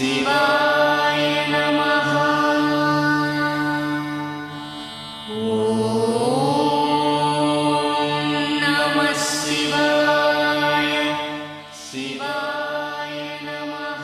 शिवाय नमः। ॐ नमः शिवाय। शिवाय नमः।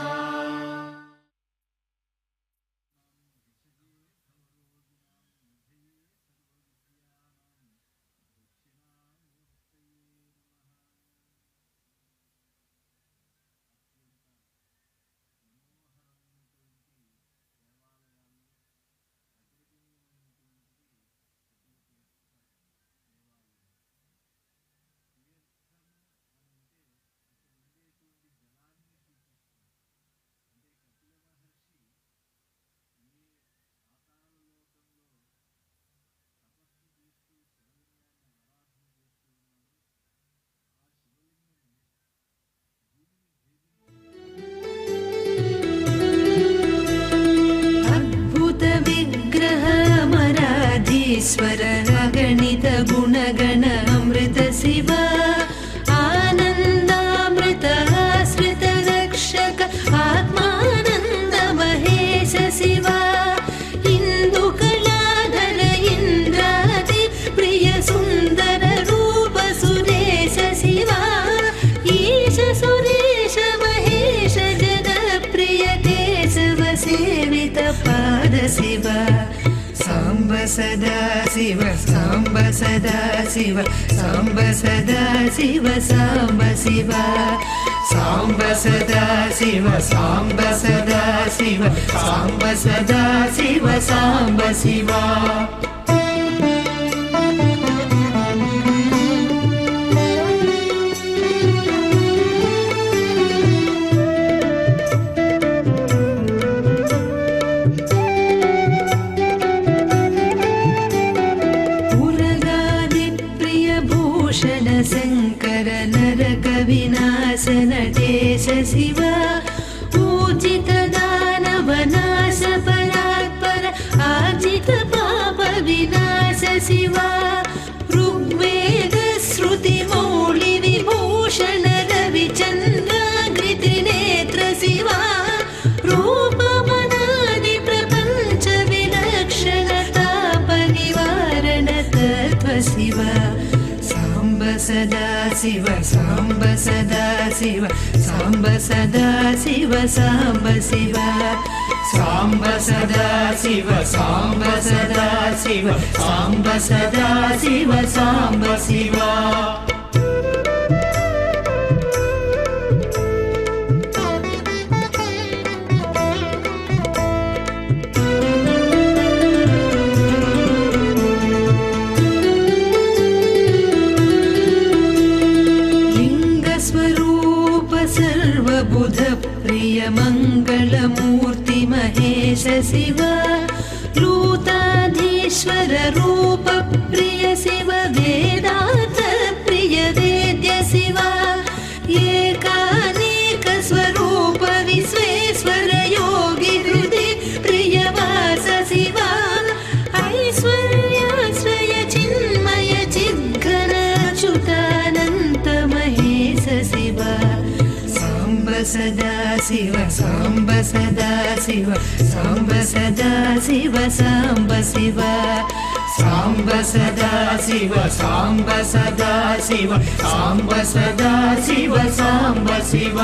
ईश्वर अगणित गुणगण अमृत शिव आनन्दामृत आश्रित रक्षक आत्मानन्द महेश शिव इन्दुकलाधर इन्द्रादि प्रिय सुन्दर रूप सुरेश शिव ईश सुरेश महेश जनप्रिय केशव सेवित पाद शिव सांब सदा शिव सांब सदा शिव सांब सदा शिव सांब शिव सांब सदा शिव सांब सदा शिव सांब सदा शिव सांब शिव शंकर नरक विनाशन देश शिव पूजित दानव नाश परात्पर आजित पाप विनाश शिव ऋग्वेद श्रुति मौलि विभूषण रविचंद्राकृति नेत्र शिव रूप मनादि प्रपंच विलक्षण ताप निवारण तत्व शिव सदा शिव सांब सदा शिव सांब सदा शिव सांब शिव सांब सदा शिव सांब सदा शिव सांब सदा शिव सांब शिव सर्वबुध प्रिय मंगल मूर्ति महेश शिव लूताधीश्वर रूप प्रिय शिव वेदांत प्रिय वेद्य शिव एकानेक स्वरूप विश्वेश्वर योगी हृदय प्रिय वास शिव ऐश्वर्याश्रय चिन्मय चिद्घन अच्युतानंत महेश शिव सदा शिव सांब सदा शिव सांब सदा शिव सांब शिव सांब सदा शिव सांब सदा शिव सांब सदा शिव सांब शिव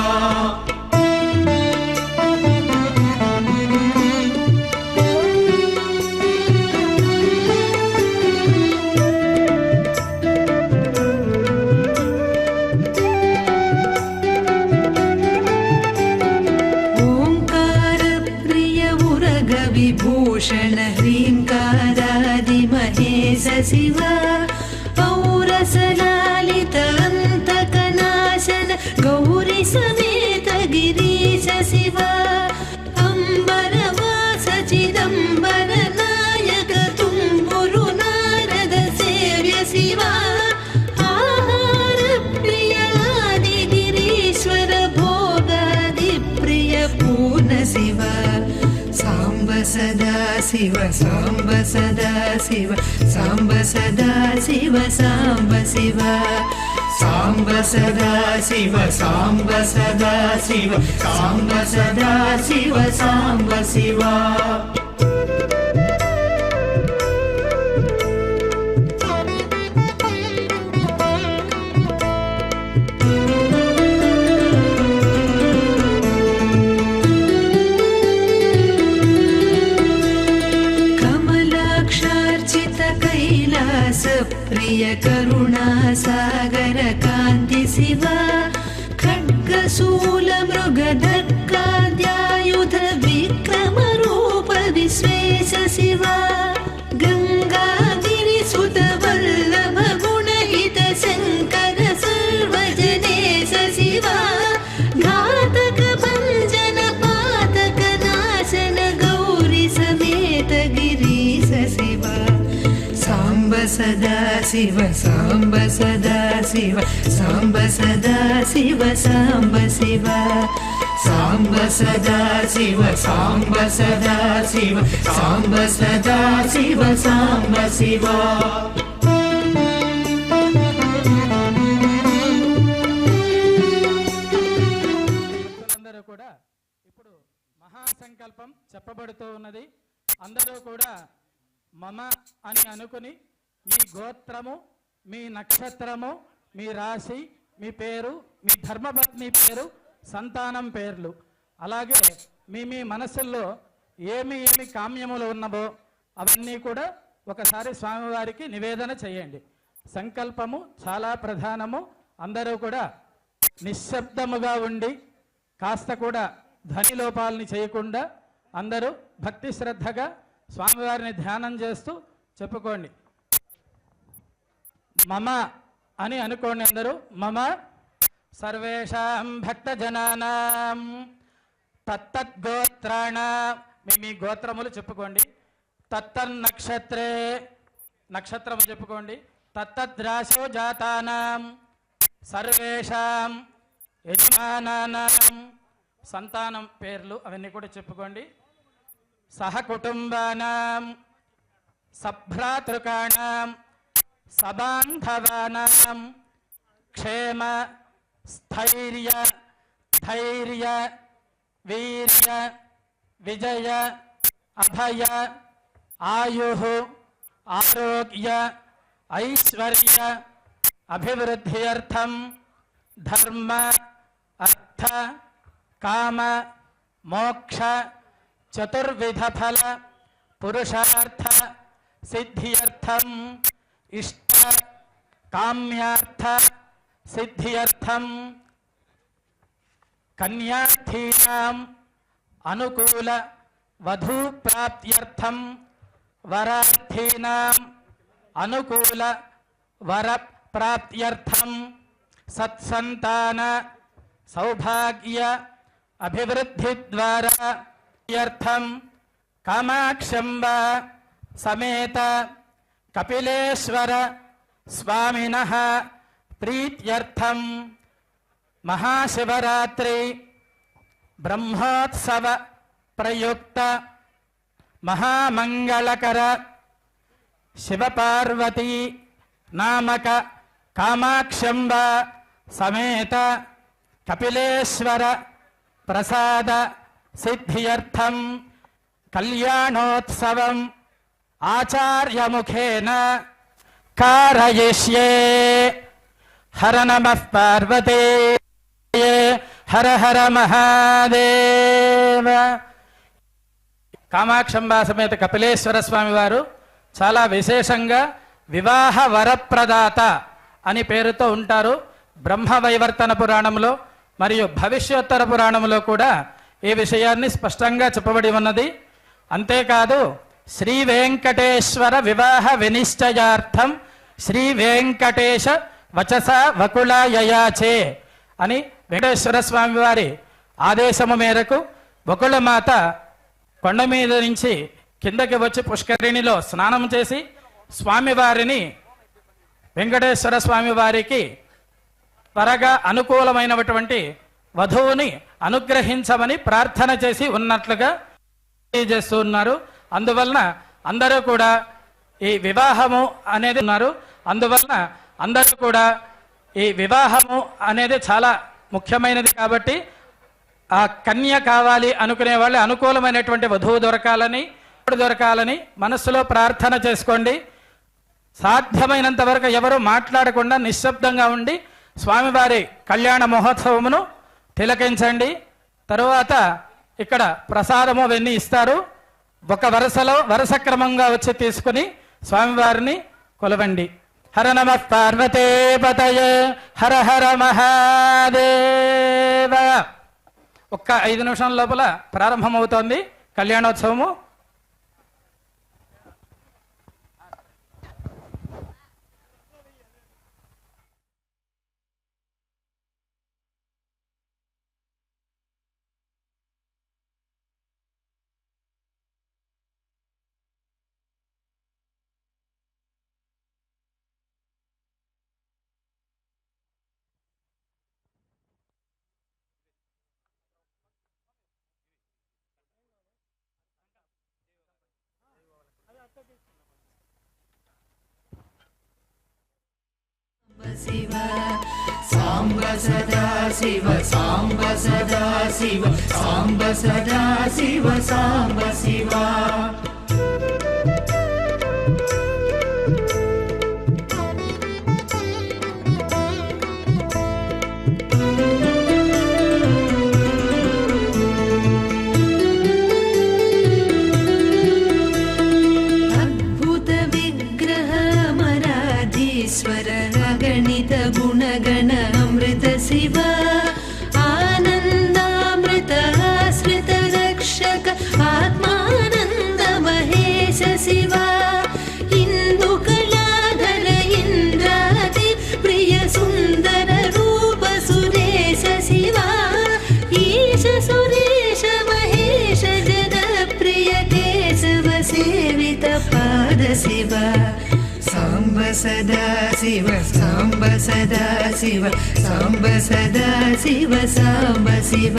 विभूषण ह्रीङ्कारादि महेश शिव पौरसलालित अन्तकनाशन गौरी समेत गिरीश शिव अम्बरवास चिदम्बर नायक तुम्बुरु नारद सेव्य शिव आहार प्रिय आदि गिरीश्वर भोगादि प्रिय पूर्ण शिव सांब सदा शिव सांब सदा शिव सांब सदा शिव सांब शिव సాంబ సదా శివ సాంబ సదా శివ సాంబ సదా శివ సాంబ శివ प्रिय करुणा सागर कान्ति शिवा खड्गशूल मृगधक्काद्यायुध विक्रम रूप विश्वेश शिवा गङ्गागिरिसुत वल्लभ गुणहित शङ्कर सर्वजनेश शिवा घातक भञ्जन पातक नाशन गौरी समेत गिरीश शिवा साम्ब सदा शिव साम्ब सदा शिव साम्ब सदा शिव साम्ब शिव साम्ब सदा शिव साम्ब सदा शिव साम्ब सदा शिव साम्ब शिव అందరూ కూడా ఇప్పుడు మహాసంకల్పం చెప్పబడుతూ ఉన్నది. అందరూ కూడా మమ అని అనుకుని మీ గోత్రము, మీ నక్షత్రము, మీ రాశి, మీ పేరు, మీ ధర్మపత్ని పేరు, సంతానం పేర్లు, అలాగే మీ మీ మనసుల్లో ఏమి కామ్యములు ఉన్నవో అవన్నీ కూడా ఒకసారి స్వామివారికి నివేదన చేయండి. సంకల్పము చాలా ప్రధానము. అందరూ కూడా నిశ్శబ్దముగా ఉండి కాస్త కూడా ధ్వని లోపాలని చేయకుండా అందరూ భక్తి శ్రద్ధగా స్వామివారిని ధ్యానం చేస్తూ చెప్పుకోండి. మమ అని అనుకోండి అందరూ. మమ సర్వేషాం భక్తజనానాం తత్తద్గోత్రాణాం, మీ గోత్రములు చెప్పుకోండి. తత్తన్నక్షత్రే, నక్షత్రము చెప్పుకోండి. తత్తద్రాశో జాతానాం సర్వేషాం యజమానానాం, సంతానం పేర్లు అవన్నీ కూడా చెప్పుకోండి. సహకుటుంబానాం సభ్రాతృకాణాం సబాంధవానాం క్షేమ స్థైర్య ధైర్య వీర్య విజయ అభయ ఆయుః ఆరోగ్య ఐశ్వర్య అభివృద్ధ్యర్థం ధర్మ అర్థ కామ మోక్ష చతుర్విధ ఫల పురుషార్థ సిద్ధ్యర్థం ఇష్ట కామ్యార్థ సిద్ధ్యర్థం కన్యార్థీనాం అనుకూల వధూ ప్రాప్త్యర్థం వరార్థీనాం అనుకూల వర ప్రాప్త్యర్థం సత్సంతాన సౌభాగ్య అభివృద్ధి ద్వారా కామాక్షంబ సమేత కపిలేశ్వర స్వామినః ప్రీత్యర్థం మహాశివరాత్రి బ్రహ్మోత్సవ ప్రయుక్త మహామంగళకర శివపార్వతీ నామక కామాక్షంబ సమేత కపిలేశ్వర ప్రసాద సిద్ధ్యర్థం కళ్యాణోత్సవం ఆచార్యముఖేన కారయిష్యే. హర నమః పార్వతే హర హర మహాదేవ. కామాక్షంబా సమేత కపిలేశ్వర స్వామి వారు చాలా విశేషంగా వివాహ వరప్రదాత అని పేరుతో ఉంటారు. బ్రహ్మవైవర్తన పురాణంలో మరియు భవిష్యోత్తర పురాణంలో కూడా ఈ విషయాన్ని స్పష్టంగా చెప్పబడి ఉన్నది. అంతేకాదు శ్రీ వెంకటేశ్వర వివాహ వినిశ్చయార్థం శ్రీ వెంకటేశ వచస వకుళయయాచే అని వెంకటేశ్వర స్వామి వారి ఆదేశము మేరకు వకుళమాత కొండ మీద నుంచి కిందకి వచ్చి పుష్కరిణిలో స్నానం చేసి స్వామివారిని వెంకటేశ్వర స్వామి వారికి త్వరగా అనుకూలమైనటువంటి వధువుని అనుగ్రహించమని ప్రార్థన చేసి ఉన్నట్లుగా చేస్తూ ఉన్నారు. అందువలన అందరూ కూడా ఈ వివాహము అనేది ఉన్నారు. అందువలన అందరూ కూడా ఈ వివాహము అనేది చాలా ముఖ్యమైనది కాబట్టి ఆ కన్య కావాలి అనుకునే వాళ్ళు అనుకూలమైనటువంటి వధువు దొరకాలని మనస్సులో ప్రార్థన చేసుకోండి. సాధ్యమైనంత వరకు ఎవరు మాట్లాడకుండా నిశ్శబ్దంగా ఉండి స్వామివారి కళ్యాణ మహోత్సవమును తిలకించండి. తరువాత ఇక్కడ ప్రసాదము అవన్నీ ఇస్తారు. ఒక వరుస క్రమంగా వచ్చి తీసుకుని స్వామివారిని కొలవండి. హర నమ పార్వతే పతయే హర హర మహాదేవ. ఒక్క 5 నిమిషాల లోపల ప్రారంభమవుతోంది కళ్యాణోత్సవము. శివ సాంబ సదా శివ సాంబ సదా శివ సాంబ సదా శివ సాంబ శివ. गणित गुणगण अमृत शिव आनन्दामृत आश्रित रक्षक आत्मानन्द महेश शिव इन्दुकलाधर इन्द्रादि प्रिय सुन्दर रूप सुरेश शिव ईश सुरेश महेश जनप्रिय केशव सेवित पाद शिव. साम्ब सदा शिव साम्ब सदा शिव साम्ब सदा शिव साम्ब शिव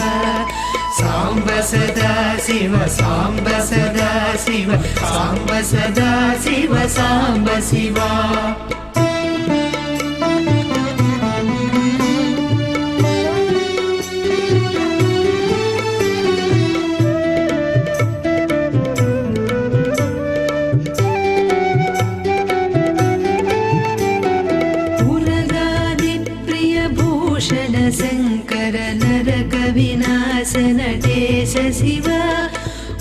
साम्ब सदा शिव साम्ब सदा शिव साम्ब सदा शिव साम्ब शिव. शंकर नरक विनाशन नटेश शिव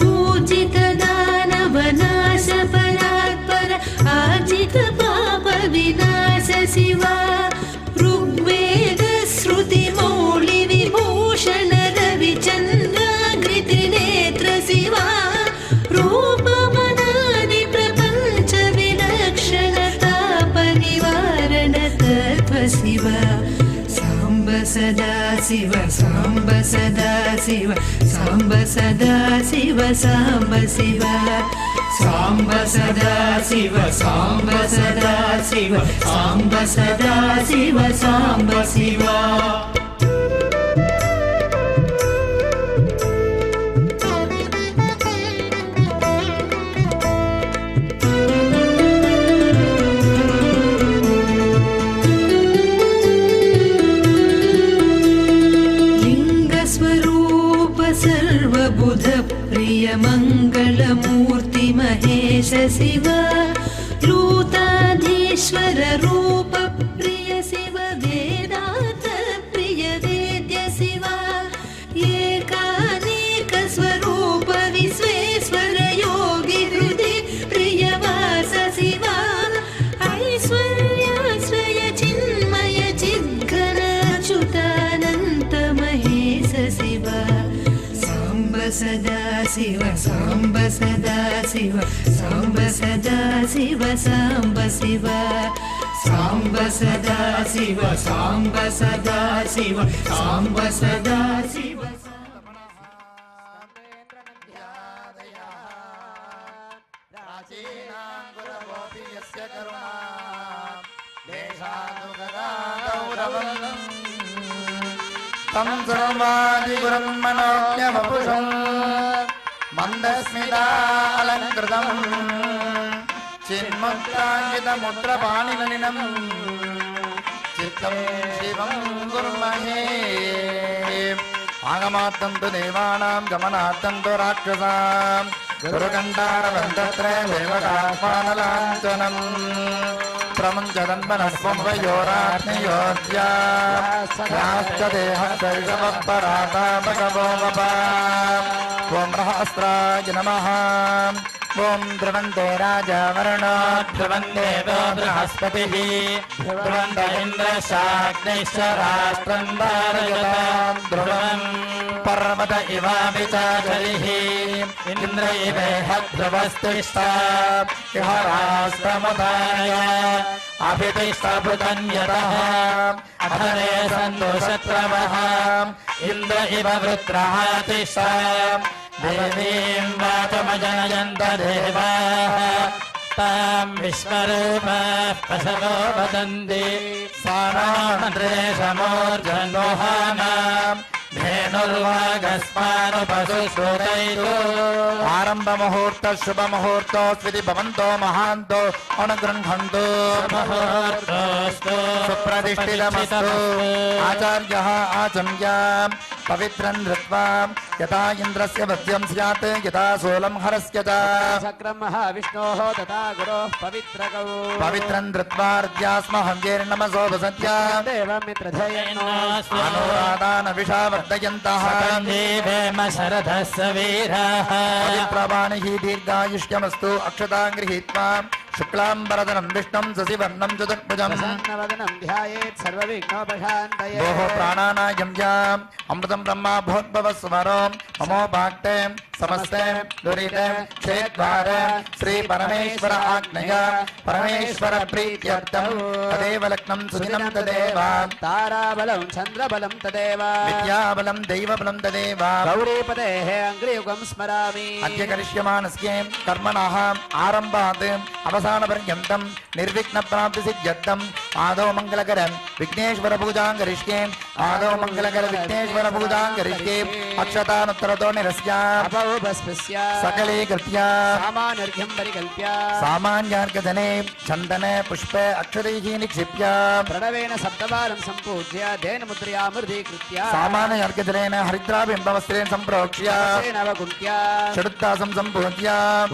पूजित दानव नाश परात्पर आजित पाप विनाश शिव ऋग्वेद श्रुति मौलि विभूषण रविचंद्राकृति नेत्र शिव रूप मनादि प्रपंच विलक्षण ताप निवारण तत्व शिव. सदा शिव साम्ब सदा शिव साम्ब सदा शिव साम्ब शिव साम्ब सदा शिव साम्ब सदा शिव साम्ब सदा शिव साम्ब शिव. सर्वबुध प्रिय मंगलमूर्ति महेश शिव लूताधीश्वर रूप प्रिय शिव वेदांत प्रिय वेद्य शिव एकानेक स्वरूप विश्वेश्वर योगी हृदय प्रिय वास शिव ऐश्वर्याश्रय चिन्मय चिद्घन अच्युतानंत महेश शिव. सदा शिव साम्ब सदा शिव साम्ब सदा शिव साम्ब शिव साम्ब सदा शिव साम्ब सदा शिव साम्ब सदा शिव. तं सर्वादिगुरुं मनोज्ञवपुषं मन्दस्मितालङ्कृतं चिन्मुद्राङ्कितमुद्रपाणिनलिनं नित्यं शिवं कुर्महे आगमार्थं तु देवानां गमनार्थं तु राक्षसां गुरुकण्ठारवन्तत्र देवकात्मानलाञ्छनम् प्रमुञ्चदन्मनस्वमयोरात्मयोद्याश्च देहशैशवपरातापगवो वपा ॐ रहस्राय नमः ॐ ध्रुवन्ते राजा वरुणो ध्रुवन्ते बृहस्पतिः ध्रुवन्त इन्द्रशाग्निश्च राष्ट्रं धारयतां ध्रुवम् पर्वत इवापि चाचरिः इन्द्र इवेह ध्रुवस्तिष्ठा इह राष्ट्रमुदाय अभितिष्ठभृतन्यतः अधरे सन्तु शत्रवः इन्द्र इव वृत्रः तिष्ठा देवीं वाचमजनयन्त देवाः तां विश्वरूपाः पशवो वदन्ति सा नृशमूर्धनोहानां धेनुर्वागस्मानुपशुश्रुतैः आरम्भ मुहूर्त शुभ मुहूर्तो स्विति भवन्तो महान्तो अनुगृह्णन्तु मुहूर्तोऽस्तु सुप्रतिष्ठितमस्तु आचार्यः आचम्यां पवित्रं धृत्वा यथा इन्द्रस्य वध्यं स्यात् यथा शूलं हरस्य च शक्रं महाविष्णोः तथा गुरोः पवित्रकौ पवित्रं धृत्वा हव्यैर्नमसोपसत्या देवं मित्रधयेनो अनुराधानविषावर्धयन्तः देवेम शरदस्य वीराः पवित्रवाणिः दीर्घायुष्यमस्तु अक्षतां गृहीत्वा शुक्लाम्बरधरं विष्णुं शशिवर्णं चतुर्भुजं प्रसन्नवदनं ध्यायेत् सर्वविघ्नोपशान्तये भोः प्राणानायम्याम् अमृतं ब्रह्मा भूद्भवस्वरो ममोपाक्ते समस्ते दुरिते क्षेद्वारे श्री परमेश्वर आज्ञया परमेश्वर प्रीत्यर्थं तदेव लग्नं सुदिनं तदेव ताराबलं चन्द्रबलं तदेव विद्याबलं दैवबलं तदेव गौरीपतेः अङ्घ्रियुगं स्मरामि अद्य करिष्यमाणस्य कर्मणः आरम्भात् अवसानपर्यन्तं निर्विघ्नप्राप्तिसिद्ध्यर्थम् आदौ मङ्गलकरं विघ्नेश्वरपूजां करिष्ये आदौ मङ्गलकर विघ्नेश्वरपूजां करिष्ये अक्षतानुत्तरतो निरस्याम् अपौपस्पृश्य सकलीकृत्य सामान्यर्घ्यं परिकल्प्य सामान्यार्घधने चन्दने पुष्पे अक्षतैः निक्षिप्य प्रणवेन सप्तवारं सम्पूज्य धेनुमुद्रया मृदीकृत्य सामान्यार्घधनेन हरिद्राबिम्बवस्त्रेण सम्प्रोक्ष्य नवकुण्ट्य षडुत्तासं सम्पूज्य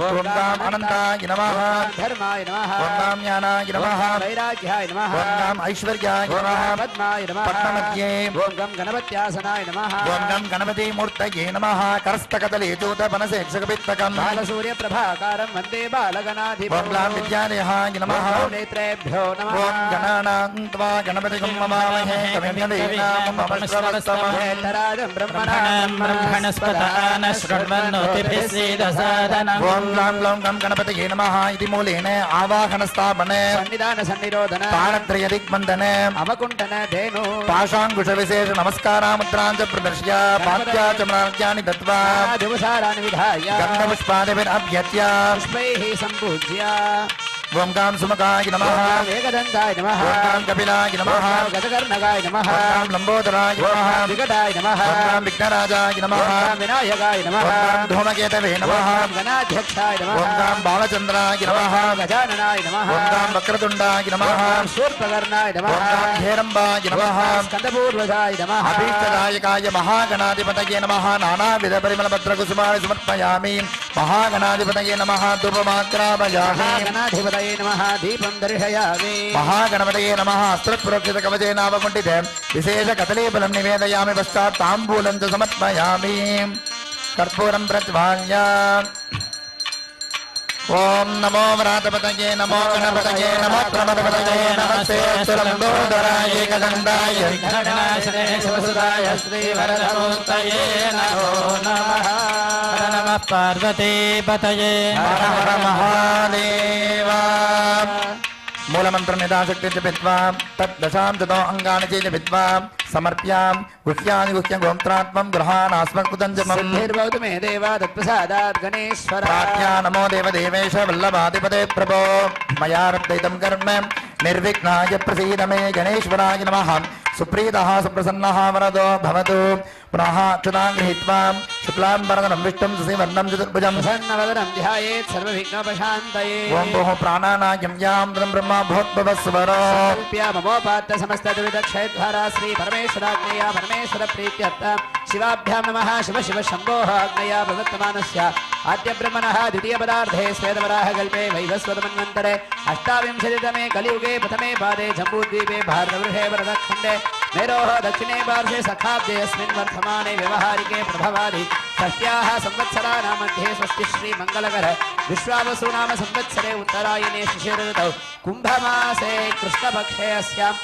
ॐ गाम् अनन्ताय नमः धर्माय नमः ॐ गाम् ज्ञानाय नमः वैराग्याय नमः ॐ गाम् ऐश्वर्याय नमः पद्माय नमः पद्ममध्ये ॐ गं गणपत्यासनाय नमः ॐ गाम् गणपतिमूर्तये नमः करस्तकदले चूतपनसेक्षकपित्तकम् बालसूर्यप्रभाकारं वन्दे बालगणाधिपम् ॐ ग्लां विद्यालयाय नमः नेत्रेभ्यो नमः ॐ गणानां त्वा गणपतिं नमामहे कविञ्जलीनामश्रवस्तमहे नेतराजं ब्रह्मणं ब्रह्मणस्पदान शृण्वन्नोतिभिः सीदसादनम् ॐ ग्लां ग्लौं गं गणपतये नमः इति मूलेन आवाहनस्थापने सन्निधान संनिरोधन ताणत्रयदिग्बन्धने अवकुण्ठन धेनु पाशाङ्कुशविशेष नमस्कारामुद्रां च प्रदर्श्य पाद्याचमनार्घ्यानि दत्त्वा दिवसारान् विधाय गन्धपुष्पादिभिरभ्यत्य पुष्पैः सम्पूज्य ॐ गां सुमुखाय नमः वेगदन्ताय नमः ॐ गां कपिलाय नमः गजकर्णकाय नमः ॐ गां लम्बोदराय नमः विकटाय नमः ॐ गां विघ्नराजाय नमः विनायकाय ॐ नमः गां धूमकेतवे नमः गणाध्यक्षाय ॐ नमः गां बालचन्द्राय नमः गजाननाय नमः ॐ गां वक्रतुण्डाय नमः शूर्पकर्णाय ॐ नमः गां हेरम्बाय नमः स्कन्दपूर्वजाय नमः अभीष्टदायकाय महागणाधिपतये नमः नानाविधपरिमलपत्रकुसुमानि समर्पयामि महागणाधिपतये नमः धूपमाग्रापयामि गणाधिपतये नमः दीपं दर्शयामि महागणपतये नमः अस्त्रपुरक्षितकवचेनावकुण्ठिते विशेषकदलीफलं निवेदयामि पश्चात् ताम्बूलं च समर्पयामि कर्पूरं प्रज्वाल्य ॐ नमो व्रातपतये नमो गणपतये नमो प्रमदपतये नमस्ते सुरम्बोदराय एकदन्ताय विघ्ननाशने शिवसुताय श्रीवरदमूर्तये नमो नमः नमः पार्वतीपतये हर हर महादेव मूलमन्त्रं यथाशक्ति जपित्वा तद्दशां ततो अङ्गानि च जपित्वा समर्प्यां गुह्यानि गुह्यं गोमत्रात्मं गृहाणास्मत्कृतं जपम् सिद्धिर्भवतु मे देव तत्प्रसादात् गणेश्वर प्रार्थ्या नमो देवदेवेश वल्लभाधिपते प्रभो मया रब्धैतं कर्म निर्विघ्नाय प्रसीद मे गणेश्वराय नमः सुप्रीतः सुप्रसन्नः वरदो भवतु पुनः अक्षतां गृहीत्वा शुक्लां वरदनं विष्णुं शशिवर्णं चतुर्भुजं प्रसन्नवदनं ध्यायेत् सर्वविघ्नोपशान्तये ॐ भोः प्राणानायं यां ब्रह्मा भवद्भवस्वरो कल्प्य ममोपात्त समस्तद्विदक्षयद्वारा श्री परमेश्वराज्ञया परमेश्वर प्रीत्यर्थं शिवाभ्यां नमः शिव शिव शम्भोः आज्ञया प्रवर्तमानस्य आद्य ब्रह्मणः द्वितीय पदार्थे श्वेतवराहकल्पे वैवस्वतमन्वन्तरे अष्टाविंशतितमे कलियुगे प्रथमे पादे जम्बूद्वीपे भारतवर्षे वरदखण्डे मेरोः दक्षिणे पार्श्वे सखाब्देऽस्मिन् वर्तमाने व्यवहारिके प्रभवादि षष्ट्याः संवत्सराणां मध्ये स्वस्ति श्री मङ्गलकर विश्वावसु नाम संवत्सरे उत्तरायणे शिशिरऋतौ कुम्भमासे कृष्णपक्षे अस्याम्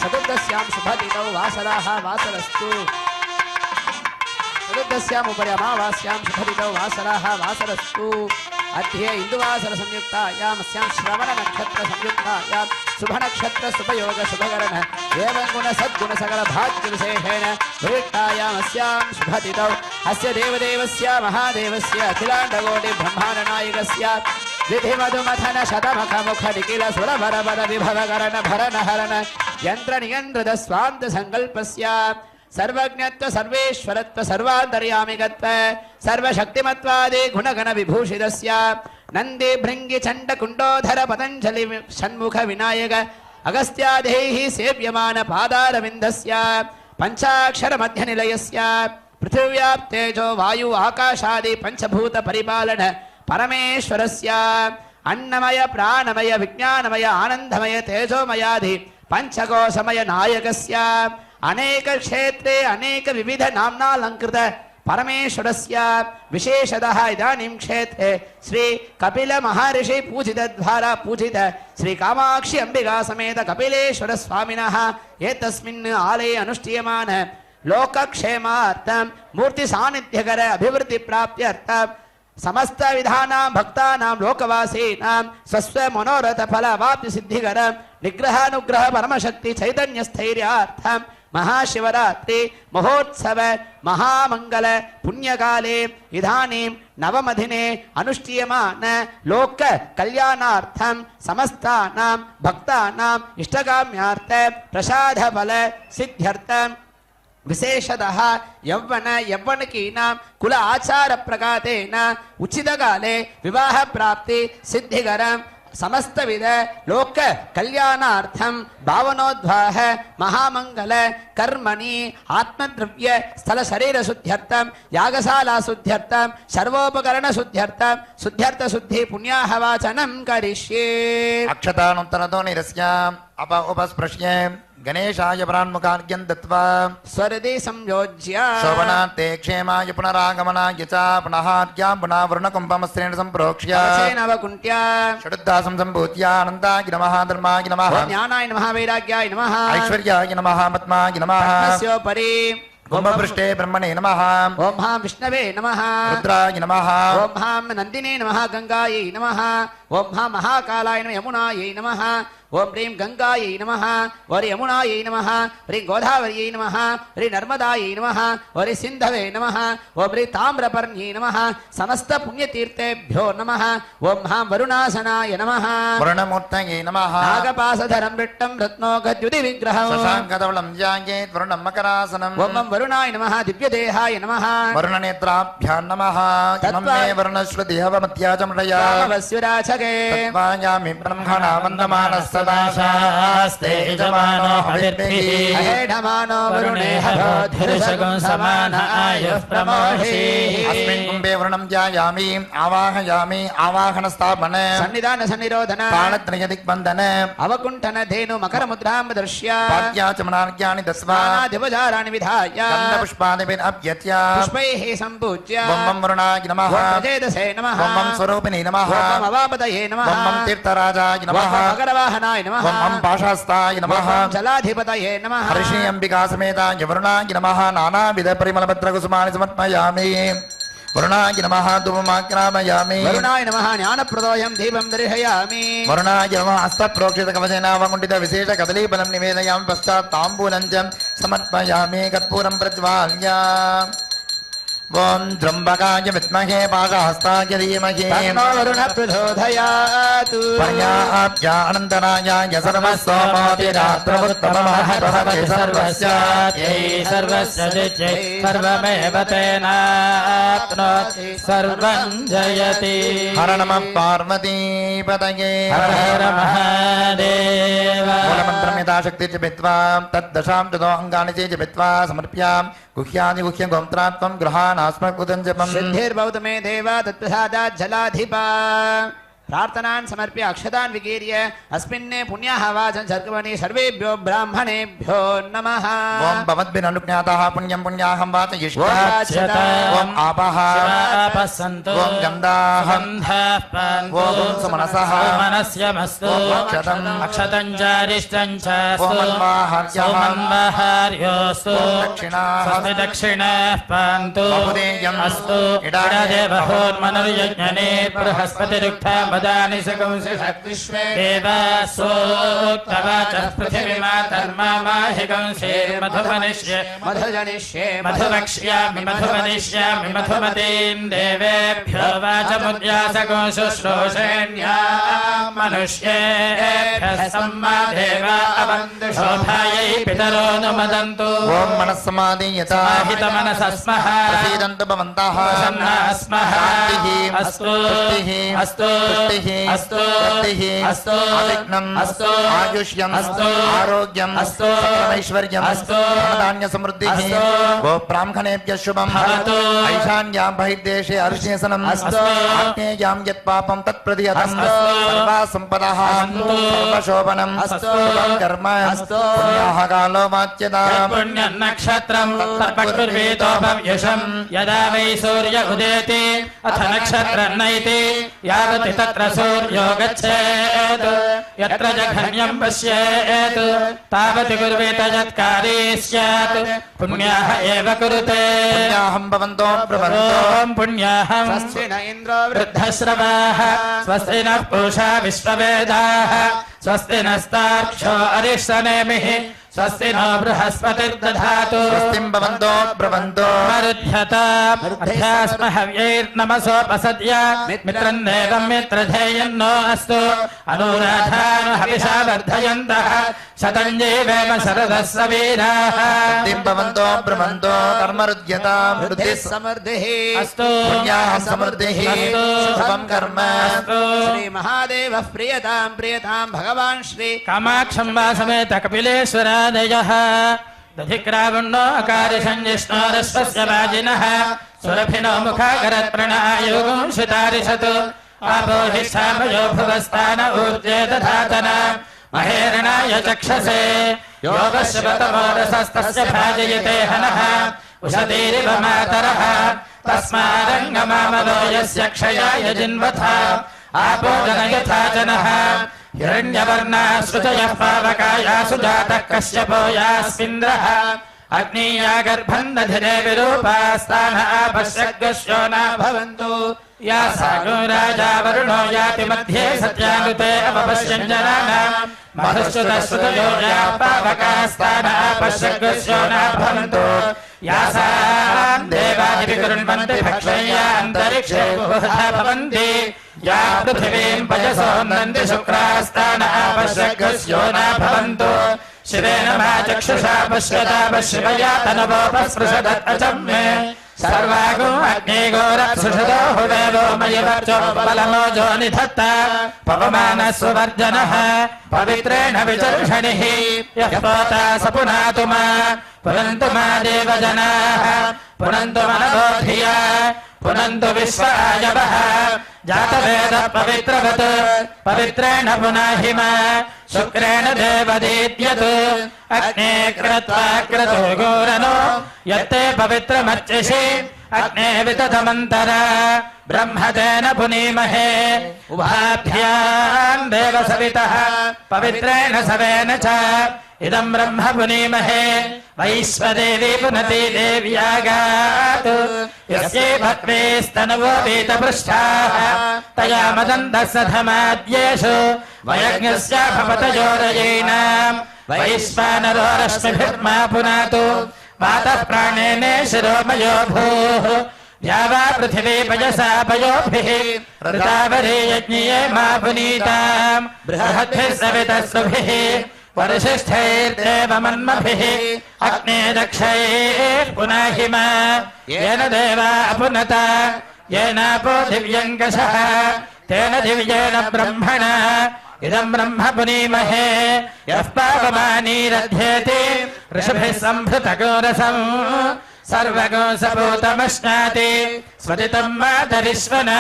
चतुर्दश्यां शुभतिथौ वासराः वासरस्तु चतुर्दश्याम् उपरि अमावास्यां शुभतिथौ वासराः वासरस्तु अध्ये इन्दुवासर संयुक्तायामस्यां श्रवण नक्षत्र संयुक्तायां शुभ नक्षत्र शुभयोग शुभकरण एवं गुण सद्गुण सकल भाग्य विशेषेण विविक्तायामस्यां शुभतिथौ अस्य देवदेवस्य महादेवस्य अखिलाण्डकोटि ब्रह्माण्ड नायकस्य विधिमधुमथन शतमखमुख निखिल सुरभरपद विभवकरण भरण हरण यंत्र नियंत्रित स्वान्त संकल्पस्य सर्वज्ञत्व सर्वेश्वरत्व सर्वान्तर्यामिकत्व सर्वशक्तिमत्वादि गुणगण विभूषितस्य नंदी भृंगी चंड कुंडोधर पतंजलि षण्मुख विनायक अगस्त्यादेः सेव्यमान पादारविन्दस्य पंचाक्षर मध्य निलयस्य पृथिव्याप् तेजो वायु आकाशादि पंचभूत परिपालन परमेश्वरस्य अन्नमय प्राणमय विज्ञानमय आनंदमय तेजोमयादि पंचकोशमय नायकस्य अनेक क्षेत्रे अनेक विविध नाम्नालंकृत परमेश्वरस्य विशेषतः इदानीं क्षेत्रे श्री कपिल महर्षि पूजित द्वारा पूजित श्री कामाक्षी अंबिका समेत कपिलेश्वर स्वामिनः एतस्मिन् आलये अनुष्ठीयमान लोकक्षेमार्थं मूर्ति सान्निध्यकर अभिवृद्धि प्राप्त्यर्थं समस्त विधानां भक्तानां लोकवासीनां स्वस्व मनोरथ फल अवाप्ति सिद्धिकर निग्रहानुग्रह परमशक्ति चैतन्य स्थैर्यार्थं महाशिवरात्रि महोत्सव महामंगल पुण्यकाले इदानीं नवमदिने अनुष्ठीयमान लोक कल्याणार्थं समस्तानां भक्तानां इष्टकाम्यार्थ प्रसाद फल सिद्ध्यर्थं विशेषतः यौवनकीनां कुल आचार प्रकारेण उचित काले विवाह प्राप्ति सिद्धिकरं समस्त विध लोक कल्याणार्थं भावनोद्वाह महामंगल कर्मणि आत्मद्रव्य स्थल शरीर शुद्ध्यर्थं यागशाला शुद्ध्यर्थं सर्वोपकरण शुद्ध्यर्थं शुद्ध्यर्थ शुद्धि पुण्याहवाचनं करिष्ये अक्षतानुत्तरतो निरस्य उपस्पृश्य गणेशाय प्रान्मुखार्घ्यं दत्त्वा स्वरदे संयोज्य शोभनार्थे क्षेमाय पुनरागमनाय च पुनःर्घ्यां पुनः वरुणकुम्भमस्त्रेण सम्प्रोक्ष्य नवकुण्ट्या षडुद्दासं सम्भूत्य अनन्ताय नमः धर्माय नमः ज्ञानाय नमः वैराग्याय नमः ऐश्वर्याय नमः पद्माय नमः तस्योपरि कुम्भपृष्ठे ब्रह्मणे नमः ओम हां विष्णवे नमः रुद्राय नमः ओम हां नन्दिने नमः गंगायै नमः ओम हां महाकालाय नमः यमुनायै नमः ओम ह्रीं गंगायै नमः और यमुनायै नमः ह्रीं गोदावर्यै नमः ह्रीं नर्मदायै नमः और सिन्धवे नमः ओम ह्रीं ताम्रपर्ण्यै नमः समस्त पुण्यतीर्थेभ्यो नमः ओम हां वरुणासनाय नमः वरुणमूर्तये नमः नागपासधरं विट्टं रत्नोगद्युति विग्रहं शशाङ्कधवलं ध्यायेत् वरुणं मकरासनम् ओम वरुणाय नमः दिव्यदेहाय नमः वरुणनेत्राभ्यां नमः इमं मे वरुणश्रुतिहवमत्याचमृया वस्युराचके तत्त्वायामि ब्रह्मणा वन्दमानः शास्ते यजमानो हविर्भिः अहेढमानो वरुणे हरोधिर्षगं समान आयुः प्रमोषे अस्मिन् कुम्भे वरुणं ध्यायामि आवाहयामि आवाहनस्थापन सन्निधान सन्निरोधन तालत्रयदिग्बन्धन अवकुण्ठन धेनु मकर मुद्रां दृश्य पाद्याचमनार्घ्यानि दत्त्वा दिवजाराणि विधाय गन्धपुष्पादिभिरभ्यत्य पुष्पैः सम्पूज्य बम्बं वरुणाय नमः प्रजेदसे नमः बम्बं स्वरूपिणे नमः अवापतये नमः बम्बं तीर्थराजाय नमः मकरवाहनाय नमः बम्बं पाशास्ताय नमः जलाधिपतये नमः हर्षि अंबिका समेताय वरुणाय नमः नानाविध परिमलपत्रकुसुमानि समर्पयामि वरुणाय नमः धूपमाग्रामयामि वरुणाय नमः ज्ञानप्रदोयं दीपं दर्शयामि वरुणाय नमः हस्तप्रोक्षितकवचेनावकुण्ठित विशेषकदलीफलं निवेदयामि पश्चात् ताम्बूलं च समर्पयामि कर्पूरं प्रज्वाल्य ఓం త్ర్యంబకాయ విద్మహే పాకహస్తాయ ధీమహి తన్నో వరుణ ప్రచోదయాత్ పర్యాప్యా అనంతరాయాయ సర్వస్సోమోతిరాత్రముత్తమమహర్భవతి సర్వస్యాత్యై సర్వస్య దిచ్చై సర్వమేవ తేనాప్నోతి సర్వం జయతి. హర నమః పార్వతీపతయే హర హర మహాదేవ. మూలమంత్రం యథాశక్తి జపిత్వా తద్దశాం తదో అంగాని చ జపిత్వా సమర్ప్యాం గుహ్యాని గుహ్యం గోత్రాత్మం గృహానాస్మకృతం జపం. సిద్ధిర్భవతు మే దేవ తత్ప్రసాదాత్ జలాధిపా. ప్రార్థనాన్ సమర్ప్య అక్షతాన్ వికీర్య అస్మిన్నే పుణ్యాః వాచం సర్గవని సర్వేభ్యో బ్రాహ్మణేభ్యో నమః. ఓం భవద్భిరనుజ్ఞాతః పుణ్యం పుణ్యాహం వాచయిష్యా. ఓం ఆపః ఆపస్సంతు ఓం గంధాః ఓం సుమనసః మనస్యమస్తు అక్షతం అక్షతం చారిష్టం ఓం మన్వాహార్యోస్తు దక్షిణాః స్వస్తి దక్షిణాః పాంతు బహుదేయం అస్తు ఇడాదే ఇడాదేవహోర్మనుర్యజ్ఞనే బృహస్పతిరుక్తా మదాని సకంసి విశ్వే దేవాసోక్తవాచః పృథివీమాతర్మామాహికంసే మధుమనిష్యే మధుజనిష్యే మధువక్ష్యామి మధుమనిష్యామి మధుమతీం దేవేభ్యో వాచముద్యాసకో శుశ్రూషేణ్యా మనుష్యేభ్యः సమ్మా దేవా అవంతు శోభాయై పితరో నుమదంతు. ఓం మనస్సమాధీయత సమాహితమనసస్మః ప్రసీదంతు భవంతః ప్రసన్నాస్మః. శాంతిః అస్తు పుష్టిః అస్తు పుష్టిః అస్తు వృద్ధిః అస్తు అవిఘ్నం అస్తు ఆయుష్యం అస్తు ఆరోగ్యం అస్తు సకలైశ్వర్యం అస్తు ధనధాన్య సమృద్ధిః అస్తు గో బ్రాహ్మణేభ్యः శుభం భవతు. ఐశాన్యాం బహిర్దేశే అర్షేసనం అస్తు. ఆగ్నేయాం యత్ పాపం తత్ ప్రతిహతం అస్తు. సర్వా సంపదః అస్తు. సర్వశోభనం అస్తు. శుభం కర్మ అస్తు. పుణ్యాః కాలో వాచ్యతాం. పుణ్యం నక్షత్రం తర్పక్షుర్వేదోపవ్యశం యదా వై సూర్య ఉదేతి అథ నక్షత్రం నైతి యావతి తత్ర సూర్యో గచ్చేత్ యత్ర జఘన్యం పశ్యేత్ తావతి కుర్వేత యత్కారీ స్యాత్ పుణ్యాః ఏవ కురుతే. పుణ్యాహం భవంతో ప్రవంతో ఓం పుణ్యాహం స్వస్తి న ఇంద్రో వృద్ధశ్రవాః స్వస్తి నః పూషా విశ్వవేదాః స్వస్తి నస్తార్క్ష్యో అరిష్టనేమిః స్వస్తి నో బృహస్పతిర్దధాతు. స్వస్తిం భవంతో ప్రవంతో అధ్యాస్మ హవ్యైర్నమసోపసద్య మిత్రం దేవం మిత్రధేయన్నో అస్తు అనురాధాను హవిషా వర్ధయంతః శతం జీవేమ శరదస్స వీరాః. స్వస్తిం భవంతో ప్రవంతో కర్మరుద్యతాం వృద్ధి వృద్ధిః సమృద్ధిః అస్తు పుణ్యాహం సమృద్ధిః అస్తు. శుభం కర్మ అస్తు. శ్రీ మహాదేవ ప్రియతాం ప్రియతాం భగవాన్ శ్రీ కామాక్షం వాసమేత కపిలేశ్వరాదయః దధిక్రావణో అకారిషంజిష్ణోరస్వస్య వాజినః సురభినో ముఖాకరత్ ప్రణాయోగం శుతారిషతు ఆపో హి సామయో భువస్థాన ఊర్జే దధాతన మహేరణాయ చక్షసే యోగస్య బతమోరసస్తస్య భాజయతే హనః ఉషతీరివ మాతరః తస్మారంగమామలో యస్య క్షయాయ జిన్వథ ఆపో జనయథా జనః హిరణ్యవర్ణా శృతయః పావకాయాసు జాతః కశ్యపో యాస్మింద్రః అగ్నీయా గర్భం దధిరే విరూపాస్తాన ఆపశ్యగ్రశ్యో న భవంతు యా సాగో రాజా వరుణో యాతి మధ్యే సత్యానుతే అవపశ్యం జనానాం మధుశ్రుతశ్రుతయో యా పావకాస్తాన ఆపశ్యగ్రశ్యో న భవంతు యాసాం దేవాది వికృణ్వంతి భక్షయ్యా అంతరిక్షే బహుధా భవంతి యా పృథివీం పయసో నంది శుక్రాస్తాన ఆపశ్యగ్రశ్యో న భవంతు శివేన మా చక్షుషా పశ్యతా పశ్యమయా తనవోపస్పృశదత్ అచమ్మే సర్వాగో అగ్నిగోరప్సుషదో హువేవో మయవర్చో బలమోజో నిధత్త పవమానస్సువర్జనః పవిత్రేణ విచర్షణిః యః పోతా స పునాతు మా పునంతు మా దేవజనాః పునంతు మనబోధియా పునంతు విశ్వాయవః జాతవేద పవిత్రవత్ పవిత్రేణ పునాహి మా శుక్రేణ దేవదీద్యత్ అగ్నే క్రత్వా క్రతో గోరనో యత్తే పవిత్రమర్చిషి అగ్నే వితతమంతర బ్రహ్మతేన పునీమహే ఉభాభ్యాం దేవ సవితః పవిత్రేణ సవేన చ ఇదం బ్రహ్మ పునీమహే వైశ్వదేవి పునతి దేవ్యాగాత్ యస్యై భక్వేస్తనవో వీతపృష్ఠాః తయా మదంతః సధమాద్యేషు వయజ్ఞస్య భవతయోరయైనాం వైశ్వానరో రశ్మిభిర్మా పునాతు మాతః ప్రాణేనే శిరోమయో భూః या वा पृथिवी पयसा पयोभिः ऋतावरे यज्ञये मा पुनीताम् बृहद्भिः सवितस्सुभिः वरिष्ठैर्देवमन्मभिः अग्ने दक्षैः पुनाहिमा येन देवा अपुनता येनापो दिव्यङ्कषः तेन दिव्येन ब्रह्मणा इदं ब्रह्म पुनीमहे यः पावमानीरध्येति ऋषिभिः सम्भृतगोरसम् सर्वगो सपूतमश्नाति स्वदितं मातरिश्वना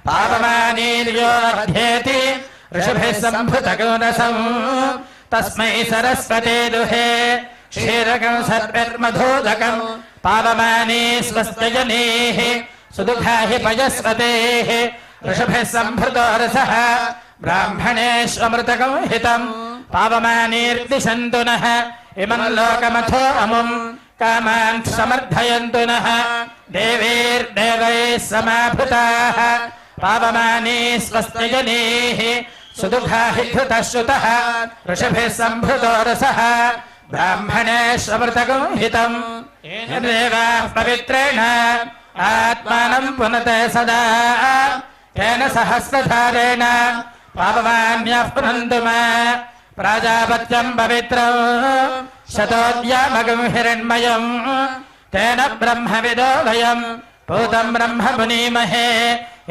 पावमानीर्यो अध्येति ऋषिभिः सम्भृतगोरसम् तस्मै सरस्वते दुहे क्षीरकं सर्वैर्मधोदकं पावमानी स्वस्त्यजनेः सुदुःखा हि पयस्वतेः ऋषिभिः सम्भृतो रसः ब्राह्मणेष्वमृतकं हितं पावमानीर्दिशन्तु नः इमं लोकमथो अमुं कामान् समर्थयन्तु नः देवैर्देवैः समाभृताः पावमानी स्वस्त्यजनेः सुदुःखा हि धृतः श्रुतः ऋषिभिः सम्भृतो रसः ब्राह्मणेष्वमृतकं हितं येन देवाः पवित्रेण आत्मानं पुनते सदा तेन सहस्रधारेण पावमान्यः पुनन्तु मा प्राजापत्यं पवित्रं शतोद्यामगं हिरण्मयं तेन ब्रह्मविदो वयं भूतं ब्रह्म पुनीमहे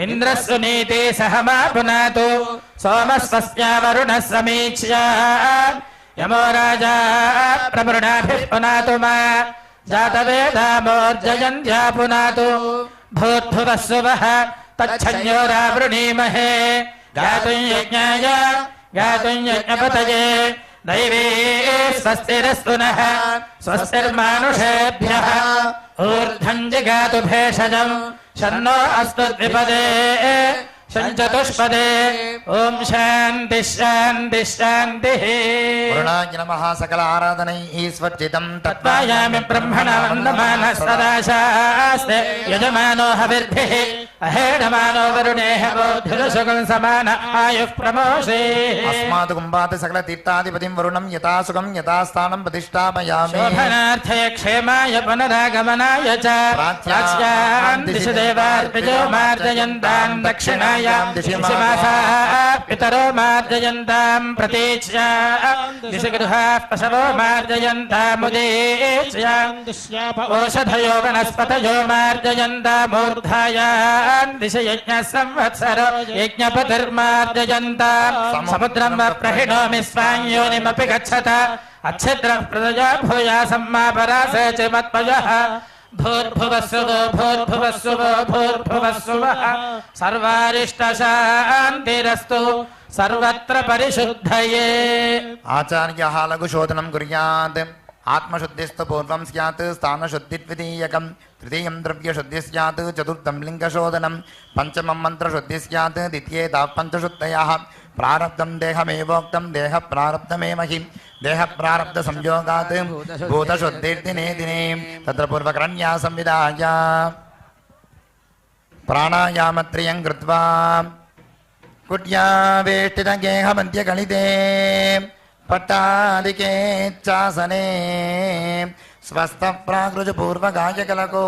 इन्द्रस्सुनीति सह मा पुनातु सोमस्वस्या वरुणः समीक्ष्य यमो राजा प्रमृणाभिः पुनातु मा जातवेदामोर्जयन्त्या पुनातु भूर्भुवः सुवः तच्छन्योरावृणीमहे गातुं यज्ञाय गातुं यज्ञपतये दैवी स्वस्तिरस्तु नः स्वस्तिर्मानुषेभ्यः ऊर्ध्वं जिगातु भेषजं शन्नो अस्तु द्विपदे चतुष्पदे ओम शांति शांति शांतिः वरुणाय नमः सकल आराधनैः स्वच्चितं तत्त्वायामि ब्रह्मणा वन्दमानः सदा शास्ते यजमानो हविर्भिः अहेडमानो वरुणेः बोधिरसुखं समान आयुः प्रमोषे अस्मात् कुम्भात् सकल तीर्थाधिपतिं वरुणं यथा सुखं यथा स्थानं प्रतिष्ठापयामि शोभनार्थय क्षेमाय पुनरागमनाय च प्राच्यां दिशि देवार्पितो मार्जयन्तां दक्षिणायां दिशि मासाः पितरो मार्जयन्तां प्रतीच्या दिशि गृहाः पशवो मार्जयन्तामुदीच्यां ओषधयो वनस्पतयो मार्जयन्तामूर्धायां दिशि यज्ञः संवत्सरो यज्ञपतिर्मार्जयन्तां समुद्रं प्रहिणोमि स्वां योनिमपि गच्छत अच्छिद्रः प्रदया भूयासं मा परासे च मत्पयः भूर्भुवस्सुवो भूर्भुवस्सुवो भूर्भुवस्सुवः सर्वारिष्टशान्तिरस्तु सर्वत्र परिशुद्धये आचार्यः लघुशोधनं कुर्यात् आत्मशुद्धिस्तु पूर्वं स्यात् स्थानशुद्धिद्वितीयकं तृतीयं द्रव्यशुद्धिः स्यात् चतुर्थं लिङ्गशोधनं पञ्चमं मन्त्रशुद्धिः स्यात् द्वितीये ताः पञ्चशुद्धयः प्रारब्धं देहमेवोक्तं देहप्रारब्धमेव हि देहप्रारब्धसंयोगात् भूतशुद्धिर्दिने दिने तत्र पूर्वकरण्या संविधाय प्राणायामत्रयं कृत्वा कुट्यावेष्टितगेहमध्यगणिते पट्टादिकेच्छासने स्वस्थः प्राकृजपूर्वगायकलको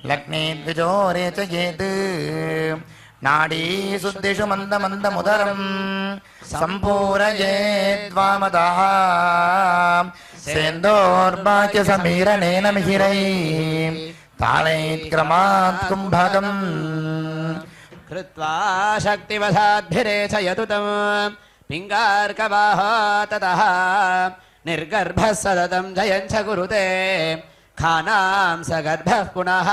लग्ने द्विजोरे च येत् नाडीशुद्धिषु मन्दमन्दमुदरं सम्पूरयेद्वामतः सेन्दोर्वाक्यसमीरणेन मिहिरैः तालैत्क्रमात् कुम्भकम् कृत्वा शक्तिवशाद्भिरेचयतु तं पिङ्गार्कवाह ततः निर्गर्भः सततं जयं च कुरुते खानां सगर्भः पुनः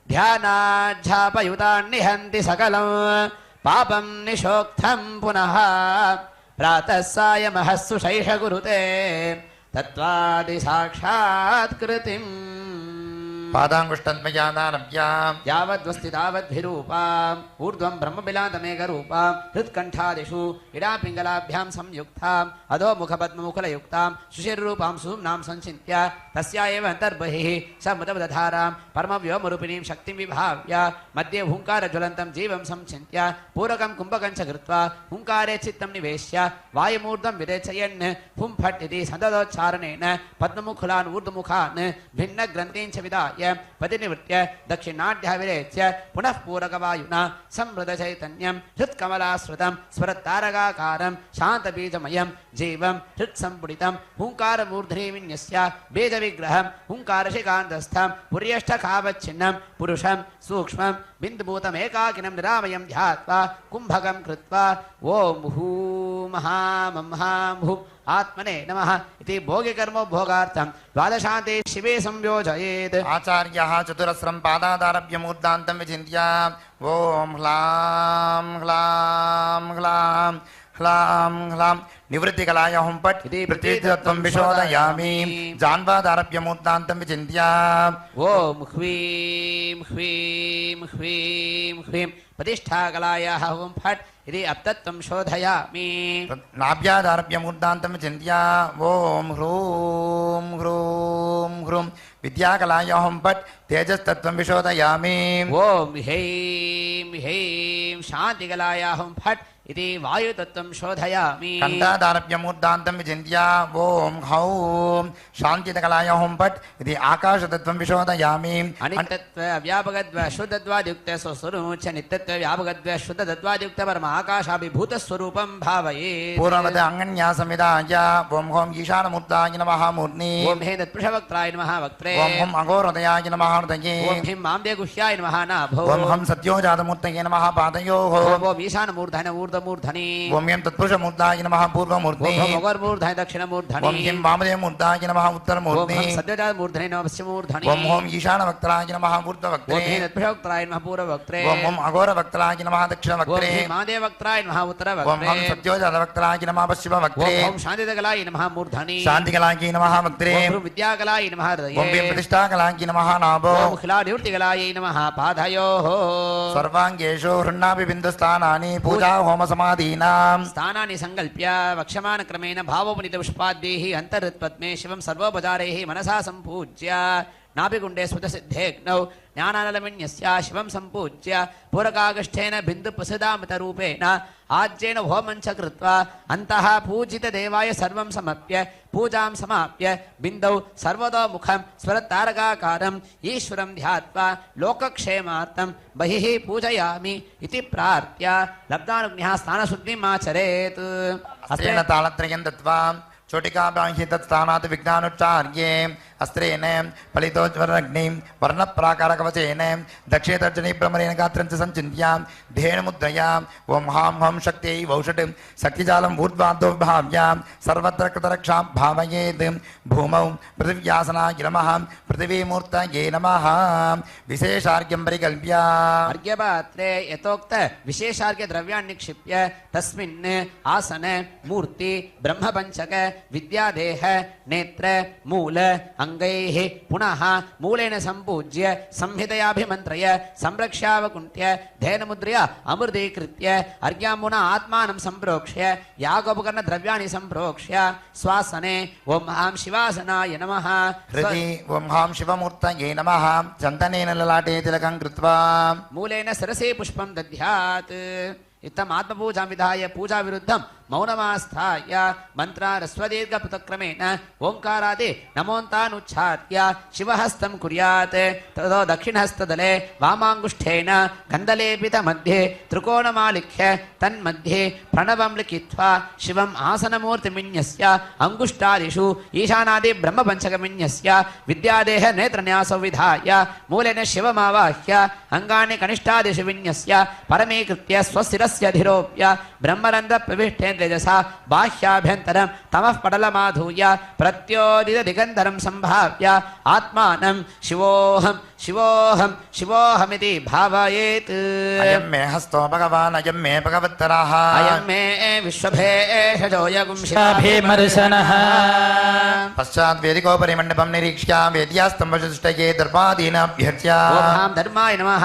ध्यानाज्झापयुतान्निहन्ति सकलं पापं निषोक्तं पुनः प्रातः सायमः सुषैष कुरुते तत्त्वादिसाक्षात्कृतिम् पादाङ्गुष्ठद्वयादारभ्याम् यावद्वस्ति तावद्भिरूपाम् ऊर्ध्वं ब्रह्मबिलान्तमेकरूपाम् हृत्कण्ठादिषु इडापिङ्गलाभ्यां संयुक्ताम् अधो मुखपद्ममुकुलयुक्तां सुशिरूपां सुम्नां संचिन्त्य तस्या एव अन्तर्बहिः समुदवदधारां परमव्योमरूपिणीं शक्तिं विभाव्य मध्ये हुङ्कारज्वलन्तं जीवं संचिन्त्य पूरकं कुम्भकं च कृत्वा हुङ्कारे चित्तं निवेश्य वायुमूर्ध्वं विरेचयन् हुं फट् इति सन्ददोच्चारणेन पद्ममुखुलान् ऊर्ध्वमुखान् भिन्नग्रन्थीन् च विदाय संस्थाप्य पतिनिवृत्य दक्षिणाढ्यः विरेच्य पुनः पूरकवायुना संवृतचैतन्यं हृत्कमलाश्रितं स्वरतारकाकारं शान्तबीजमयं जीवं हृत्सम्पुटितं हुङ्कारमूर्ध्नि विन्यस्य बीजविग्रहं हुङ्कारशिकान्तस्थं पुर्यष्ठकावच्छिन्नं पुरुषं सूक्ष्मं बिन्दुभूतमेकाकिनं निरामयं ध्यात्वा कुम्भकं कृत्वा ॐ महामहामहामहु आत्मने नमः इति भोगिकर्मो भोगार्थं द्वादशान्ते शिवे संयोजयेत्। आचार्यः चतुरस्रं पादादारभ्य मूर्धान्तं विचिन्त्य ॐ ह्लां ह्लां ह्लां ह्लां ह्लां निवृत्तिकलाय हुं पट् इति पृथ्वीतत्त्वं विशोधयामि जान्वादारभ्य मूर्धान्तं विचिन्त्य ॐ ह्वीं ह्वीं ह्वीं ह्वीं प्रतिष्ठाकलायाः हुं फट् इति अप्तत्वं शोधयामि। नाभ्यादारभ्य मूर्धान्तं विचिन्त्य ॐ ह्रूं ह्रूं ह्रूं विद्याकलाय हुं पट् तेजस्तत्त्वं विशोधयामि। ॐ ह्रीं ह्रीं शान्तिकलायाः हुं फट् इति वायुतत्त्वं शोधयामि। कण्ठादारभ्य मूर्धान्तं विचिन्त्य ॐ हौं शान्तिकलाय हुं पट् इति आकाशतत्त्वं विशोधयामि। अनित्यत्व व्यापकत्व शुद्धत्वादियुक्त स्वस्वरूपमुच्य नित्यत्व व्यापकत्व शुद्धत्वादियुक्त परम आकाशाभिभूतस्वरूपं भावयेत्। पूर्ववत् अङ्गन्यासमिदाय ॐ हौं ईशानमूर्ताय नमः मूर्ध्नि ॐ हे तत्पुरुषवक्त्राय नमः वक्त्रे ॐ हं अघोरदयाय नमः हृदये ॐ हिं माम्देगुह्याय नमः नाभो ॐ हं सत्योजातमूर्तये नमः पादयोः ॐ ईशानमूर्धन ऊर्ध्वमूर्धनि ॐ हं तत्पुरुषमूर्ताय नमः ॐ पूर्वमूर्ध्नि हं मगर्मूर्धन दक्षिणमूर्धनि ॐ हं वामदेवमूर्ताय नमः ॐ उत्तरमूर्ध्नि हं सद्योजातमूर्धने नमः पश्चिमूर्धनि ॐ हं ईशानवक्त्राय नमः ॐ ऊर्ध्ववक्त्रे हे तत्पुरुषवक्त्राय नमः पूर्ववक्त्रे ॐ हं अघोरवक्त्राय नमः ॐ दक्षिणवक्त्रे हे मादेवक्त्राय नमः ॐ उत्तरवक्त्रे हं सत्योजातवक्त्राय नमः पश्चिमवक्त्रे ॐ हं शान्तिकलाय नमः मूर्धनि शान्तिकलाय नमः वक्त्रे ॐ विद्याकलाय नमः ॐ हृदये हं प्रतिष्ठाकलाय नमः नाभो ॐ खिलानिवृत्तिकलायै नमः पादयोः सर्वाङ्गेषु हृन्नाभि बिन्दुस्थानानि पूजा होमसमाधीनाम् स्थानानि सङ्कल्प्य वक्ष्यमानक्रमेण भावोपनीतपुष्पाद्यैः अन्तर्हृत्पद्मे शिवं सर्वोपचारैः मनसा सम्पूज्य नाभिकुण्डे स्मृतसिद्धेग्नौ ज्ञानानलमिन्यस्य शिवं सम्पूज्य पूरकागष्ठेन बिन्दुप्रसिदामृतरूपेण आज्येन होमं च कृत्वा अन्तः पूजितदेवाय सर्वं समर्प्य पूजां समाप्य बिन्दौ सर्वतोमुखं स्वरतारकाकारम् ईश्वरं ध्यात्वा लोकक्षेमार्थं बहिः पूजयामि इति प्रार्थ्य लब्धानुज्ञः स्नानशुद्धिम् आचरेत्। अस्त्रेण तालत्रयं दत्त्वा चोटिकाबाह्य तत्स्थानात् विज्ञानोच्चार्ये अस्त्रेण फलितोज्वरग्निं वर्णप्राकारकवचेन दक्षे तर्जनी ब्रह्मणेन गात्रं च सञ्चिन्त्य धेनुमुद्रया ॐ हां हं शक्त्यै वौषट् शक्तिजालम् ऊर्ध्वाद्धो भाव्य सर्वत्र कृतरक्षां भावयेत्। भूमौ पृथिव्यासनाय नमः पृथिवीमूर्तये नमः विशेषार्घ्यं परिकल्प्य अर्घ्यपात्रे यथोक्त विशेषार्घ्य द्रव्याणि निक्षिप्य तस्मिन् आसन मूर्ति ब्रह्मपञ्चक विद्यादेह नेत्र मूल अंगैः पुनः मूलेन सम्पूज्य संहितयाभिमन्त्रय संरक्ष्यावकुण्ठ्य धेनुमुद्रया अमृतीकृत्य अर्घ्याम्बुना आत्मानं सम्प्रोक्ष्य यागोपकरण द्रव्याणि सम्प्रोक्ष्य स्वासने ॐ हां शिवासनाय नमः हृदि ॐ हां शिवमूर्तये नमः चन्दनेन ललाटे तिलकं कृत्वा मूलेन सरसे पुष्पं दद्यात्। इत्थम् आत्मपूजां विधाय पूजा विरुद्धं मौनमास्थाय मन्त्रारस्वदीर्घपृथक्क्रमेण ओङ्कारादि नमोन्तानुच्चार्य शिवहस्तं कुर्यात्। ततो दक्षिणहस्तदले वामाङ्गुष्ठेन गन्धलेपितमध्ये त्रिकोणमालिख्य तन्मध्ये प्रणवं लिखित्वा शिवम् आसनमूर्तिमिन्यस्य अङ्गुष्ठादिषु ईशानादि ब्रह्मपञ्चकमिन्यस्य विद्यादेह नेत्रन्यासौ विधाय मूलेन शिवमावाह्य अङ्गानि कनिष्ठादिषु विन्यस्य परमीकृत्य स्वशिरस्य धिरोप्य ब्रह्मरन्ध्रप्रविष्टेन तेजसा बाह्याभ्यन्तरं तमः पटलमाधूय प्रत्योदितदिगन्धरं सम्भाव्य आत्मानं शिवोऽहं शिवोऽहं शिवोऽहमिति भावयेत्। अयं मे हस्तो भगवान् अयं मे भगवत्तरः अयं मे विश्वभेषजोऽयगुंशिताभिमर्शनः। पश्चात् वेदिकोपरि मण्डपं निरीक्ष्य वेद्यास्तम्भचतुष्टये दर्पादीनाभ्यर्च्य ॐ हां धर्माय नमः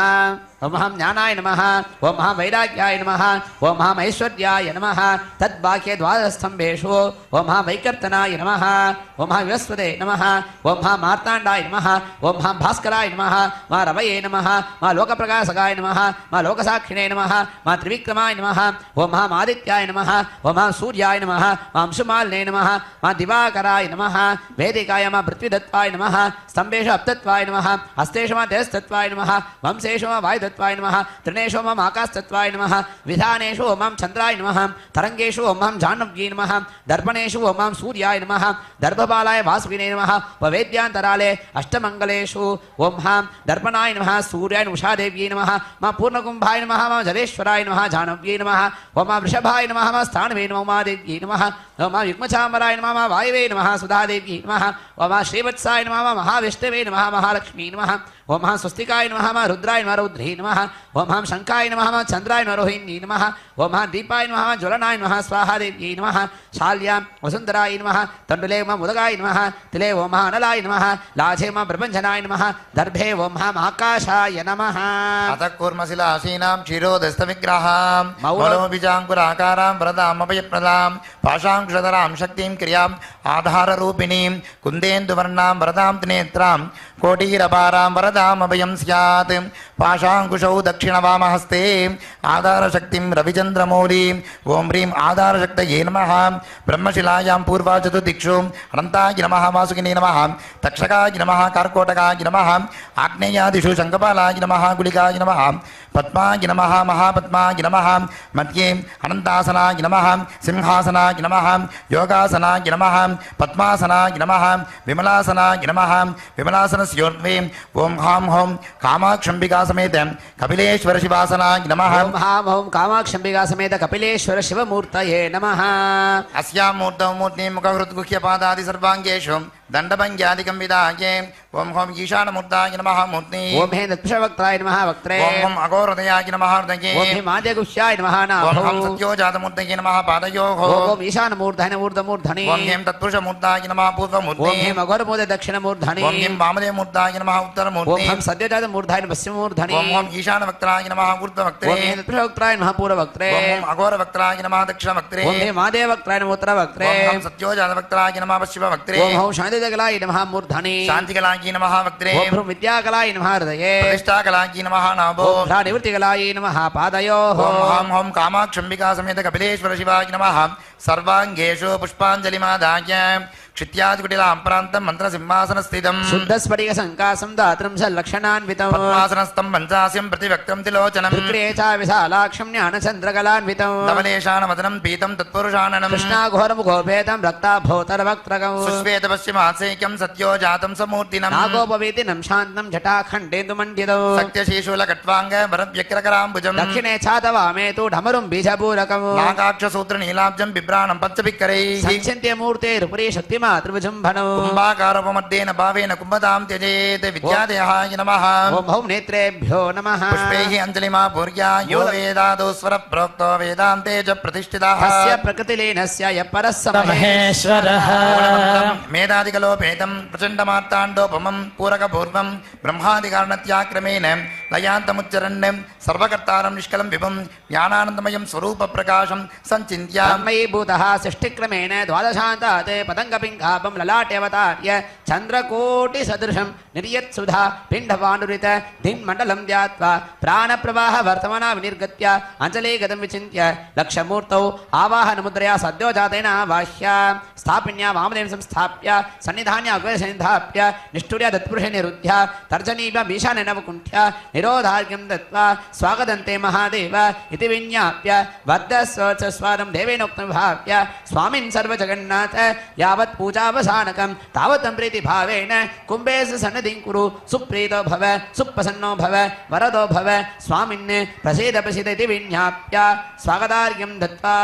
ఓం మహా జ్ఞానాయ నమః ఓం మహా వైరాగ్యాయ నమః ఓం మహా ఐశ్వర్యాయ నమః తద్బాహ్య ద్వాదశస్తంభేషు ఓం మహా వైకర్తనాయ నమః ఓం మహా వివస్వతే నమః ఓం మహా మార్తాండాయ నమః ఓం మహా భాస్కరాయ నమః మా రవయే నమః మా లోకప్రకాశకాయ నమః మా లోకసాక్షిణే నమః మా త్రివిక్రమాయ నమః ఓం మహా ఆదిత్యాయ నమః ఓం మహా సూర్యాయ నమః మా అంశుమాలినే నమః మా దివాకరాయ నమః వేదికాయ మా పృథ్వీదత్వాయ నమః स्तंभेषु अप्तत्वाय नमः हस्तेषु मा तेजस्तत्वाय नमः वंशेषु मा वायुतत्वाय नमः तृणेषु माम् आकाशतत्वाय नमः विधानेषु ओं मां चन्द्राय नमः तरंगेषु ओं मां जाह्नव्यै नमः दर्पणेषु ओं मां सूर्याय नमः दर्भपालाय वासुकिने नमः वेद्यान्तराले अष्टमङ्गलेषु ओं मां दर्पणाय नमः सूर्याय उषादेव्यै नमः मा पूर्णकुम्भाय नमः मा जलेश्वराय नमः जाह्नव्यै नमः ओं मा वृषभाय नमः मा स्थानवे नमः उमादेव्यै नमः ओं मा युग्मचाम्बराय नमः मा वायवे नमः सुधादेव्यै नमः ओं मा श्रीवत्साय नमः मा महाविष्णवे नमः महालक्ष्मी नमः ओं महा स्वस्तिकाय नमः मा रुद्राय नमः रौद्री नमः ओं महा शंकाय नमः मा चंद्राय नमः रोहिणी नमः ओं महा दीपाय नमः मा ज्वलनाय नमः स्वाहादेव्यै नमः शाल्यां वसुन्धराय नमः तण्डुले मा मुदगाय नमः तिले ओं महा अनलाय नमः लाझे मा प्रपञ्चनाय नमः दर्भे ओं महा आकाशाय नमः अतः कूर्मशिलासीनां क्षीरोदस्तविग्रहां मौलोबीजाङ्कुराकारां वरदामभयप्रदां पाशाङ्कुशधरां शक्तिं क्रियाम् आधाररूपिणीं कुन्देन्दुवर्णां वरदां त्रिनेत्रां कोटीरपारां वरदामभयं स्यात् पाशाङ्कुशौ दक्षिणवामहस्ते आधारशक्तिं रविचन्द्रमौलीं ओं ह्रीं आधारशक्तये नमः ब्रह्मशिलायां पूर्वाचतुर्दिक्षु अनन्ताय नमः वासुकिने नमः तक्षकाय नमः कार्कोटकाय नमः आग्नेयादिषु शङ्खपालाय नमः गुलिकाय नमः पद्माय नमः महापद्माय नमः मध्ये अनन्तासनाय नमः सिंहासनाय नमः योगासनाय नमः पद्मासनाय नमः विमलासनाय नमः विमलासनस्योर्ध्वे ओं हां हों कामाक्षम्बिका समेत कपिलेश्वर शिवासनाय नमः ओं हां हों कामाक्षम्बिका समेत कपिलेश्वर शिवमूर्तये नमः अस्यां मूर्तौ मूर्तिं मुखहृद्गुह्यपादादि सर्वाङ्गेषु दण्डभङ्ग्यादिकं विधाये ओं हों ईशानमूर्ताय नमः मूर्ति ओं हे नत्पुषवक्त्राय नमः वक्त्रे ओं हों अघोरदयाय नमः हृदये ओं हे माद्यगुह्याय नमः ओं नाभौ हों सत्योजातमूर्तये नमः पादयोः ओं ईशानमूर्धने ऊर्ध्वमूर्धनि ओं हें तत्पुरुषमूर्ताय नमः पूर्वमूर्ति ओं हे मघोरमूर्धे दक्षिणमूर्धनि ओं हें वामदेवमूर्ताय नमः ओं उत्तरमूर्ति हम सद्योजातमूर्धाय पश्चिममूर्धनि ओं हों ईशानवक्त्राय नमः ऊर्ध्ववक्त्रे ओं हे नत्पुषवक्त्राय नमः पूर्ववक्त्रे ओं हों अघोरवक्त्राय नमः दक्षिणवक्त्रे ओं हे मादेवक्त्राय नमः उत्तरवक्त्रे ओं हों सत्योजातवक्त्राय नमः पश्चिमवक्त्रे ओं हौ शान्तिदकलाय नमः मूर्धनि शान्तिकलाय नमः वक्त्रे ओं भ्रू विद्याकलाय नमः हृदये प्रतिष्ठाकलाय नमः नाभो ओं भ्रा निवृत्तिकलाय नमः पादयोः ओं हां हों कामाक्षम्बिका समेत कपिलेश्वर शिवाय नमः सर्वाङ्गेषु पुष्पाञ्जलिमादाय क्षित्यादिकुटिलां प्रान्तं मन्त्रसिंहासनस्थितं शुद्धस्फटिक संकासं दात्रं सल्लक्षणान्वितं पद्मासनस्थं पञ्चास्यं प्रतिवक्त्रं तिलोचनं विक्रिये च विशालाक्षं ज्ञानचन्द्रकलान्वितं धवलेशानवदनं पीतं तत्पुरुषाननं कृष्णाघोरमुखोपेतं रक्ताभोतरवक्त्रकं सुश्वेतपश्चिमासैक्यं सत्योजातं समूर्तिनं नागोपवीतिनं शान्तं जटाखण्डेन्दुमण्डितौ सत्यशीशूलकट्वाङ्ग वरव्यग्रकराम्बुजं दक्षिणे चातवामे तु ढमरुं बीजपूरकं नागाक्षसूत्रनीलाब्जं बिभ्राणं पञ्चभिक्करैः संचिन्त्य मूर्तेरुपरि शक्तिमातृविजृम्भणौ कुम्भाकारोपमध्येन भावेन कुम्भतां त्यजेत् विद्यादेहाय नमः ॐ हौं नेत्रेभ्यो नमः पुष्पैः अञ्जलिमापूर्या यो वेदादौ स्वरप्रोक्तो वेदान्ते च प्रतिष्ठितः अस्य प्रकृतिलीनस्य यः परः समहे महेश्वरः मेधादिकलोपेतं प्रचण्डमार्ताण्डोपमं पूरकपूर्वं ब्रह्मादिकारणत्याक्रमेण लयान्तमुच्चरन् सर्वकर्तारं निष्कलं विभुं ज्ञानानन्दमयं स्वरूपप्रकाशं सञ्चिन्त्य तन्मयी भूतः सृष्टिक्रमेण द्वादशान्तात् पतङ्गपिङ्गापं ललाट्यवतार्य चन्द्रकोटिसदृशं निर्यत्सुधा पिण्डपाण्डुरित धिन्मण्डलं ध्यात्वा प्राणप्रवाह वर्तमना विनिर्गत्य अञ्जलिगतं विचिन्त्य लक्षमूर्तौ आवाहनमुद्रया सद्योजातेन आवाह्य स्थापिन्या वामदेवं संस्थाप्य सन्निधान्य अग्रसन्निधाप्य निष्ठुर्य तत्पुरुषे निरुध्य तर्जनीभ्यमीशाने नवकुण्ठ्य निरोधार्घ्यं दत्त्वा स्वागतन्ते महादेव इति विज्ञाप्य वद्दस्वचस्वारं देवेनोक्तं भाव्य स्वामिन् सर्वजगन्नाथ यावत् पूजावसानकं तावतं प्रीतिभावेन कुम्भेषु सन्निधिं कुरु सुप्रीतो भव सुप्रसन्नो भव वरदो भव स्वामिन् प्रसीद प्रसीद इति विज्ञाप्य स्वागतार्घ्यं दत्त्वा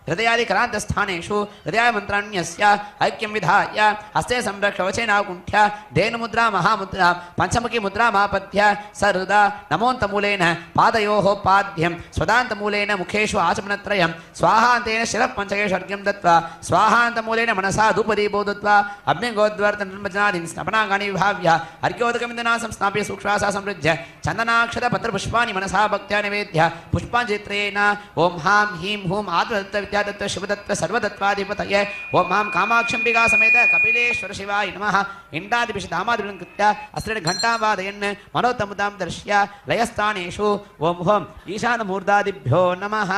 हृदयादिक्रान्तस्थानेषु हृदयमन्त्राण्यस्य ऐक्यं विधाय हस्ते संरक्षवचेनाकुण्ठ्य धेनुमुद्रा महामुद्रा पञ्चमुखी मुद्रामापद्य सहृदा नमोन्तमूलेन पादयोः पाद्यं स्वदान्तमूलेन मुखेषु आचमनत्रयं स्वाहान्तेन शिरः पञ्चकेषु अर्घ्यं दत्त्वा स्वाहान्तमूलेन मनसा धूपदीपो दत्त्वा अग्निगोद्वर्तनिर्मजनादीन् स्नपनाङ्गानि विभाव्य अर्घ्योदकमिन्दनासं स्नाप्य सूक्ष्मासा समृज्य चन्दनाक्षतपत्रपुष्पाणि मनसा भक्त्या निवेद्य पुष्पाञ्चित्रेण ॐ हां ह्रीं हूं आत्मदत्त विद्यादत्त शिवदत्त सर्वदत्त्वाधिपतये ॐ हां कामाक्षम्बिका समेत कपिलेश्वर शिवाय नमः इण्डादिभिषि धामादिभिः कृत्य अस्त्रेण घण्टां वादयन् मनोत्तमुदां दर्श्य लयस्थानेषु ॐ हों ईशानमूर्धादिभ्यो नमः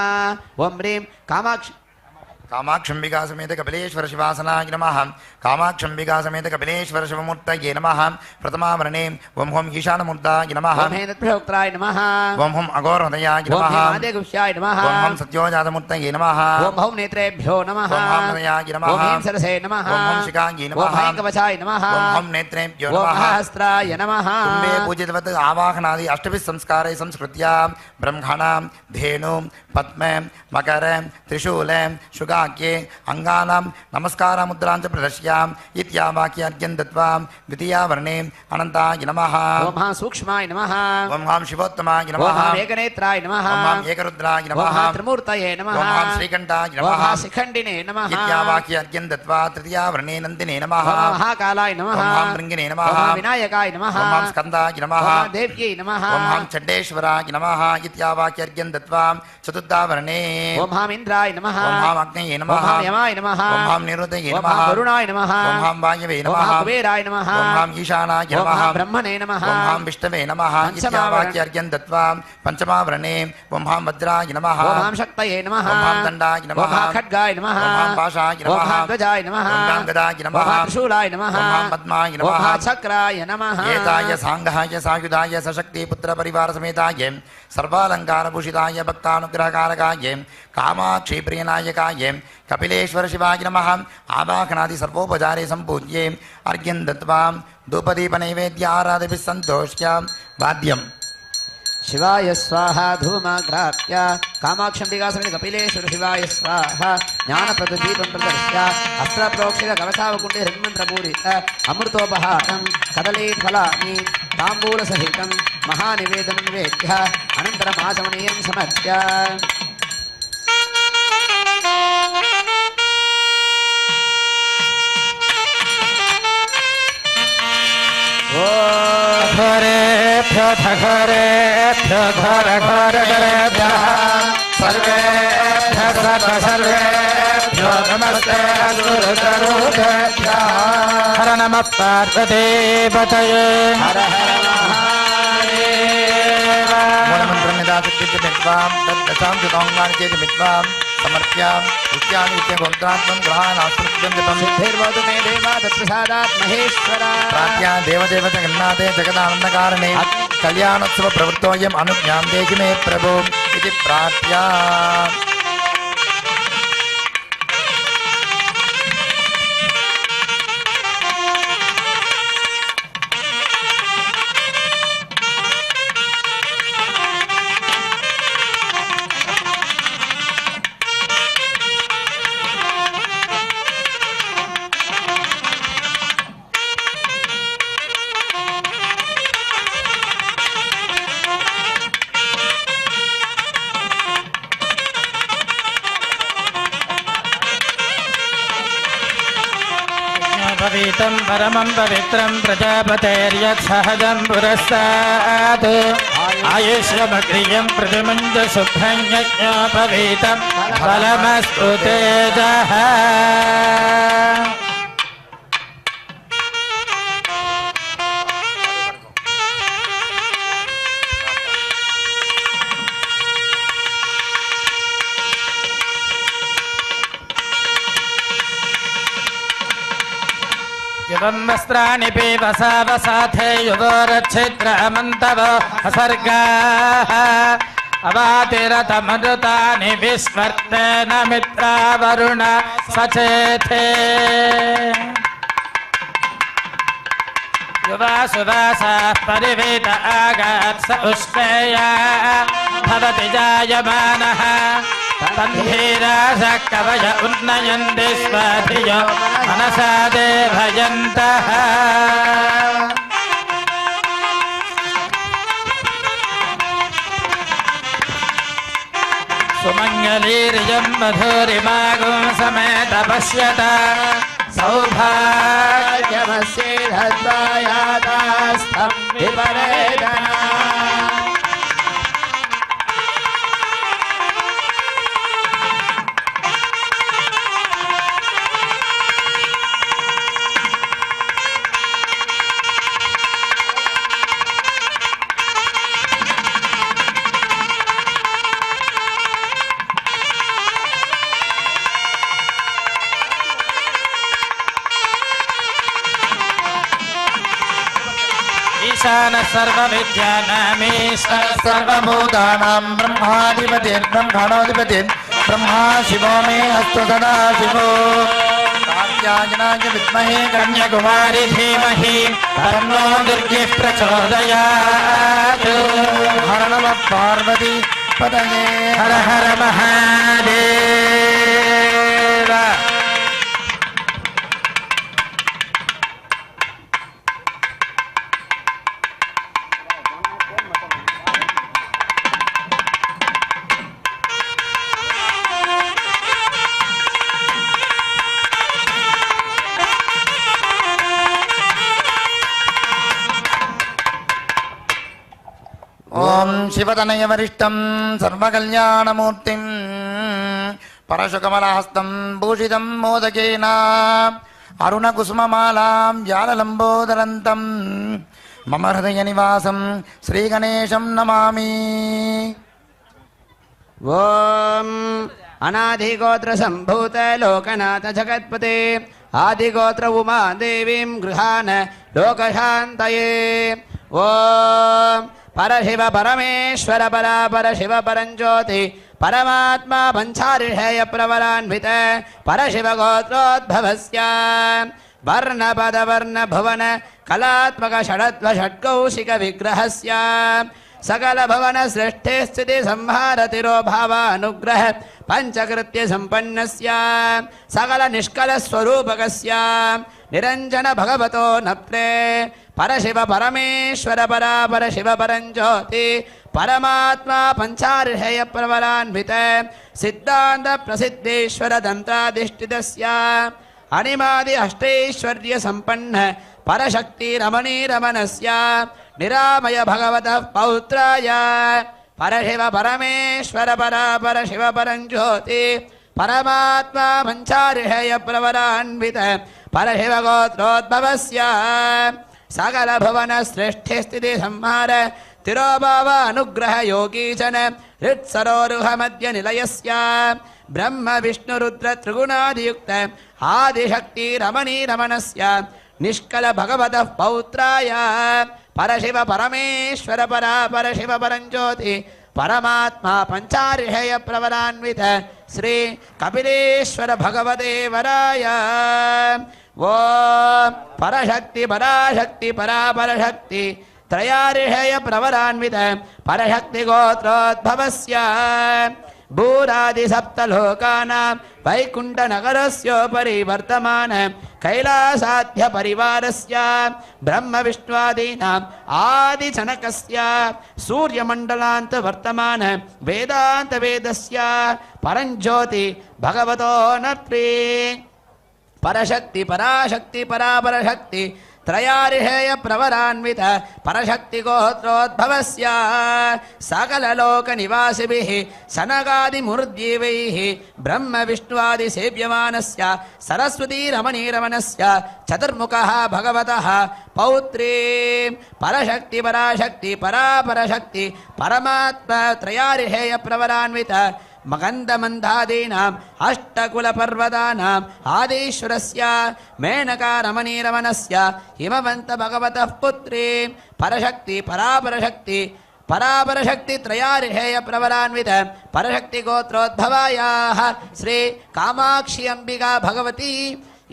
ॐ ह्रीं कामाक्षम्बिका समेत कपिलेश्वर शिवासनाय नमः कामाक्षम्बिका समेत कपिलेश्वर शिवमूर्तये नमः प्रथमावरणे ओम होम ईशानमूर्ताय नमः ॐ हेन्द्रप्रयोक्त्राय नमः ओम होम अघोरहृदयाय ॐ नमः हेमादेगुह्याय नमः ओम होम सत्योजातमूर्तये नमः ॐ हौं नेत्रेभ्यो नमः ओम होम हृदयाय नमः ॐ ह्रीं सरसे नमः ओम होम शिखायै ॐ नमः ऐं कवचाय नमः ओम होम नेत्रेभ्यो ॐ नमः सहस्राय नमः कुम्भे पूजितवत् आवाहनादि अष्टभिः संस्कारैः संस्कृत्या ब्रह्मणां धेनुं पद्मे मकर त्रिशूले शुगाख्ये अंगानां नमस्कारमुद्रां च प्रदर्श्याम् इत्यावाक्यार्घ्यं दत्त्वा द्वितीयावर्णे अनन्ताय नमः ॐ हां सूक्ष्माय नमः ओम हां शिवोत्तमाय ॐ नमः हां एकनेत्राय नमः ओम हां एकरुद्राय ॐ नमः हां त्रिमूर्तये नमः ओम हां श्रीकण्ठाय ॐ नमः हां शिखण्डिने नमः इत्यावाक्यार्घ्यं दत्त्वा तृतीयावर्णे नन्दिने नमः ॐ महाकालाय नमः ओम हां भृङ्गिने नमः ॐ हां विनायकाय नमः ओम हां स्कन्दाय नमः ॐ हां देव्यै नमः ओम हां चण्डेश्वराय नमः इत्यावाक्यार्घ्यं दत्त्वा चतुर्थावर्णे ॐ हां इन्द्राय नमः ओम हां अग्नये ॐ नमः हां यमाय नमः ओम हां निरुतये ॐ नमः हां वरुणाय नमः ओम हां वायवे ॐ नमः हां कुबेराय नमः ओम हां ईशानाय ॐ नमः हां ब्रह्मणे नमः ओम हां विष्णवे नमः इत्यावाक्यार्घ्यं दत्त्वा पञ्चमावरणे ओम हां वज्राय नमः ॐ हां शक्तये नमः ओम हां दण्डाय ॐ नमः हां खड्गाय नमः ओम हां पाशाय ॐ नमः हां ध्वजाय नमः ओम हां गदाय ॐ नमः हां त्रिशूलाय नमः ओम हां पद्माय ॐ नमः हां चक्राय नमः एताय सांघाय सायुधाय सशक्ति पुत्र परिवार समेताय सर्वालंकारभूषिताय भक्तानुग्रहकारकाय कामाक्षी प्रियनायकाय कपिलेश्वर शिवाय नमः आवाहनादि सर्वोपचारे संपूज्ये अर्घ्यं दत्त्वा धूपदीपनैवेद्य आराधभिः सन्तोष्य वाद्यम् शिवाय स्वाहा धूमाग्राप्य कामाक्षम्बिकासमेत कपिलेश्वर शिवाय स्वाहा ज्ञानप्रददीपं प्रदर्श्य अस्त्रप्रोक्षित कवचावकुण्डे हृन्मन्त्रपूरित अमृतोपहारं कदलीफलानि ताम्बूलसहितं महानिवेदनं निवेद्य अनन्तरमाचमनीयं समर्प्य घरेभ्यो घरेभ्यो घोर घोरेभ्यः सर्वेभ्यः सर्वेभ्यो नमस्ते गुरुतरुभ्यः हर नमः पार्वतीपतये हर हर महादेव मूलमन्त्रं यदा सिद्धिमित्वां तद्दशां सुतोङ्गानि चेतिमित्वां समर्प्याम् उच्चानुच्चगोत्रात्मं ग्रहाणास्मृत्यं जपं सिद्धिर्वतु मे देवा तत्प्रसादात् महेश्वरा प्राप्या देवदेव जगन्नाथे जगदानन्दकारणे कल्याणोत्सव प्रवृत्तोऽयम् अनुज्ञां देहि मे प्रभो इति प्रार्थ्या पवित्रं परमं पवित्रं प्रजापतेर्यत्सहजं पुरस्तात् आयुष्यमग्रियं प्रतिमुञ्च शुभ्रं यज्ञोपवीतं फलमस्तु तेजः युवं वस्त्राणि पीवसावसाथे युवोरच्छिद्रमन्तव असर्गाः अवातिरतमरुतानि विस्मर्तेन मित्रावरुण सचेथे युवासुवासाः परिवेद आगात् स उष्णेया भवति जायमानः तन्धीरासः कवच उन्नयन्ति स्वाधियो मनसा देवयन्तः सुमङ्गलीर्यं मधुरिमागुं समेत पश्यत सौभाग्यमस्येधद्वायातास्थं विपरेदना ईशानः सर्वविद्यानामीश्वरः सर्वभूतानां ब्रह्माधिपतिर्ब्रह्मणोऽधिपतिः ब्रह्मा शिवो मे अस्तु सदा शिवो कात्यायनाय विद्महे कन्याकुमारी धीमहि तन्नो दुर्गिः प्रचोदयात् हर नमः पार्वती पतये हर हर महादेव ओम शिवतनय वरिष्ठं सर्वकल्याणमूर्तिं परशुकमलहस्तं भूषितं मोदकेन अरुणकुसुममालां जाललम्बोदरन्तं मम हृदयनिवासं श्रीगणेशं नमामि। ओम अनाधिगोत्र संभूत लोकनाथ जगत्पते आदिगोत्र उमा देवीं गृहान लोकशान्तये। ओम परशिव परमेश्वर परापर शिव परञ्ज्योति परमात्मा पंचारिषेय प्रवरान्वित परशिव गोत्रोद्भवस्य वर्णपद वर्ण भुवन कलात्मक षडत्व षट्कौशिक विग्रहस्य सकल भवन सृष्टि स्थिति संहार तिरोभावानुग्रह पंचकृत्य संपन्नस्य सकल निष्कल स्वरूपकस्य निरंजन भगवतो नप्रे परशिव परमेश्वर परापर शिव परञ्ज्योति परमात्मा पंचारिषेय प्रवरान्वित सिद्धान्त प्रसिद्धेश्वर दन्ताधिष्ठितस्य अनिमादि अष्टैश्वर्य संपन्न परशक्ति रमणी रमणस्य निरामय भगवतः पौत्राय परशिव परमेश्वर परापर शिव परञ्ज्योति परमात्मा पंचारिषेय प्रवरान्वित परशिव गोत्रोद्भवस्य सकल भुवन सृष्टि स्थिति संहार तिरोभाव अनुग्रह योगीचन हृत्सरोरुह मध्य निलयस्य ब्रह्म विष्णु रुद्र त्रिगुणादियुक्त आदिशक्ति रमणी रमणस्य निष्कल भगवतः पौत्राय परशिव परमेश्वर परापर शिव परञ्ज्योति परमात्मा पंचारिषेय प्रवरान्वित श्री कपिलेश्वर भगवते वराय। ओम परशक्ति पराशक्ति परापरशक्ति त्रयारिषेय प्रवरान्वित परशक्ति गोत्रोद्भवस्य भूरादि सप्तलोकानां वैकुण्ठ नगरस्योपरि वर्तमान कैलासाध्य परिवारस्य ब्रह्म विष्णुआदीनाम् आदि जनकस्य सूर्यमण्डलान्त वर्तमान वेदान्त वेदस्य परञ्ज्योति भगवतो नत्रि परशक्ति पराशक्ति परापरशक्ति त्रयारिषेय प्रवरान्वित परशक्ति गोत्रोद्भवस्य सकल लोक निवासिभिः सनकादि मूर्ध्यैः ब्रह्म विष्णुआदि सेव्यमानस्य सरस्वती रमणी रमणस्य चतुर्मुखः भगवतः पौत्री परशक्ति पराशक्ति परापरशक्ति परमात्मा त्रयारिषेय प्रवरान्वित मकन्दमन्दादीनाम् अष्टकुलपर्वतानाम् आदिश्वरस्य मेनका रमणी रमणस्य हिमवन्त भगवतः पुत्री परशक्ति परापरशक्ति परापरशक्ति त्रयारिषेय प्रवरान्वित परशक्ति गोत्रोद्भवायाः श्री कामाक्षी अंबिका भगवती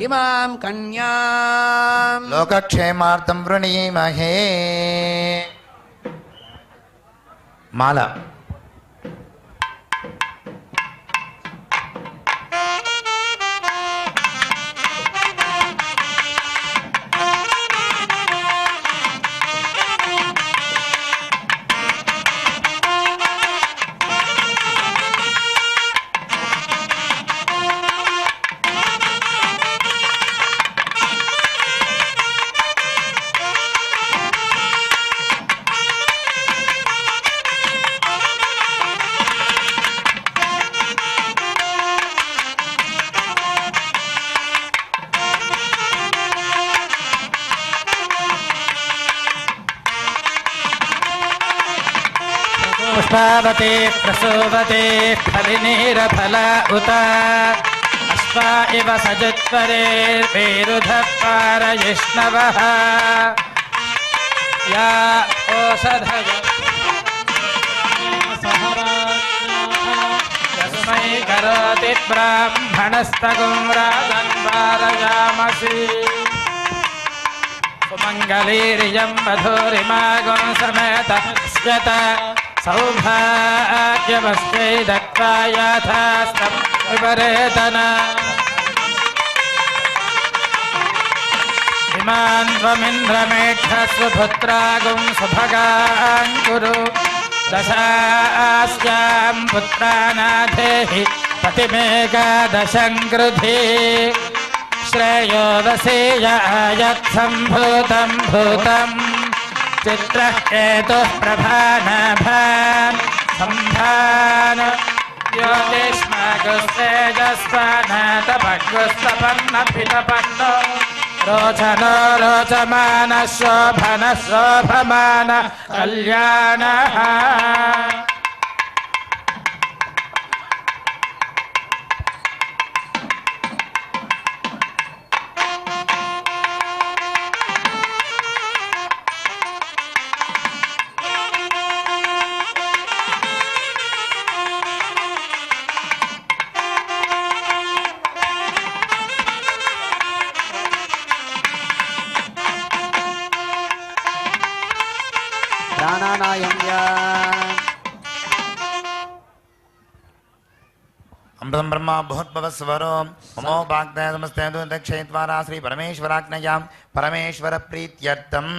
इमां कन्यां लोकक्षेमार्थं वृणीमहे। माला पुष्पावती प्रसूवती फलिनीरफल उत अश्वा इव सजुत्वरेर्विरुधः पारयिष्णवः या ओषधय यस्मै करोति ब्राह्मणस्तगुं राजन् वारयामसि सुमङ्गलीर्यं वधूरिमागुं समेत स्यत सौभाग्यमस्यै दत्त्वा याथास्तं विपरेतन इमान् त्वमिन्द्रमेढस्वपुत्रागुं सुभगां कुरु दशास्यां पुत्रानाथेहि पतिमेकादशं कृधि श्रेयो वसेय आयत्सम्भूतं भूतं चित्रः केतुः प्रभानभान् सम्भान योगेष्मागुस्तेजस्वानातपग्गुस्तपन्नपितपन्नो रोचनो रोचमानः शोभनः शोभमान कल्याणः अमृतं ब्रह्मा भूद्भवस्वरो ममो वाग्दय नमस्ते दक्षयित्वारा श्री परमेश्वराज्ञया परमेश्वर प्रीत्यर्थम्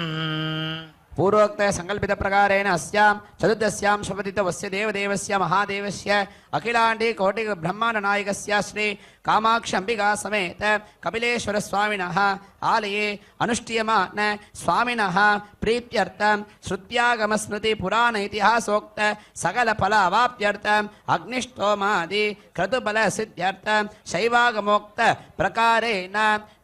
पूर्वोक्त संकल्पित प्रकारेण अस्यां चतुर्दश्यां शपथितवस्य देवदेवस्य महादेवस्य अखिलांडी कोटि ब्रह्मांड नायकस्य श्री कामाक्षी अंबिका समेत कपिलेश्वर स्वामिनः आलये अनुष्ठीयमान स्वामिनः प्रीत्यर्थं श्रुत्यागम स्मृति पुराण इतिहासोक्त सकल फल अवाप्त्यर्थं अग्निष्टोमादि क्रतुबल सिद्ध्यर्थं शैवागमोक्त प्रकारेण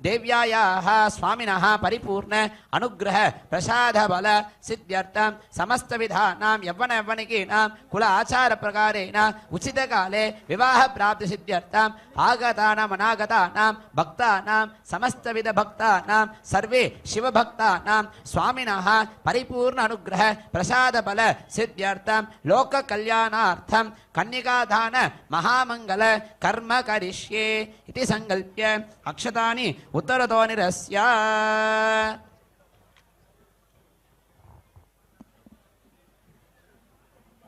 देव्यायाः स्वामिनः परिपूर्ण अनुग्रह प्रसाद बल सिद्ध्यर्थं समस्त विधानां यव्वन यव्वनिकीनां कुल आचार प्रकारेण उचित काले विवाह प्राप्ति सिद्ध्यर्थं आगतानां अनागतानां भक्तानां समस्त विध भक्तानां सर्वे शिव भक्तानां स्वामिनः परिपूर्ण अनुग्रह प्रसाद बल सिद्ध्यर्थं लोक कल्याणार्थं कन्यकादान महामंगल कर्म करिष्ये इति संकल्प्य अक्षतानि उत्तरतो निरस्य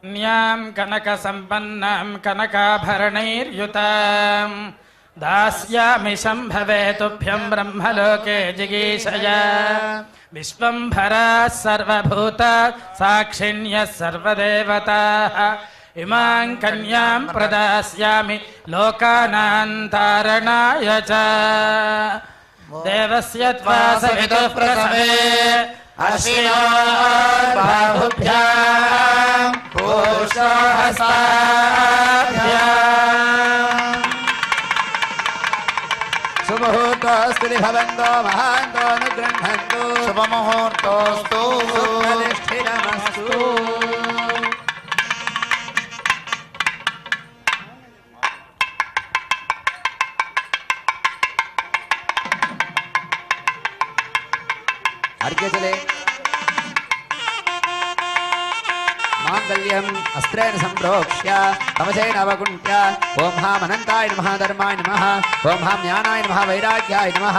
न्यां कनकसम्पन्नां कनकाभरणैर्युतां दास्यामि शम्भवे तुभ्यं ब्रह्मलोके जिगीषया विश्वम्भराः सर्वभूत साक्षिण्यः सर्वदेवताः इमां कन्यां प्रदास्यामि लोकानां तारणाय च देवस्य त्वा सवितुः प्रसवे अश्विनोर्बाहुभ्यां पूषोहस्ताभ्याम् सुमुहूर्तोऽस्तु भवन्तो महान्तो अनुगृह्णन्तु शुभमुहूर्तोऽस्तु सुप्रतिष्ठितमस्तु अर्घ्यजले मांगल्यम् अस्त्रेण सम्प्रोक्ष्य तमसेन अवगुण्ठ्य ओं हां अनन्ताय नमः धर्माय नमः ओं हां ज्ञानाय नमः वैराग्याय नमः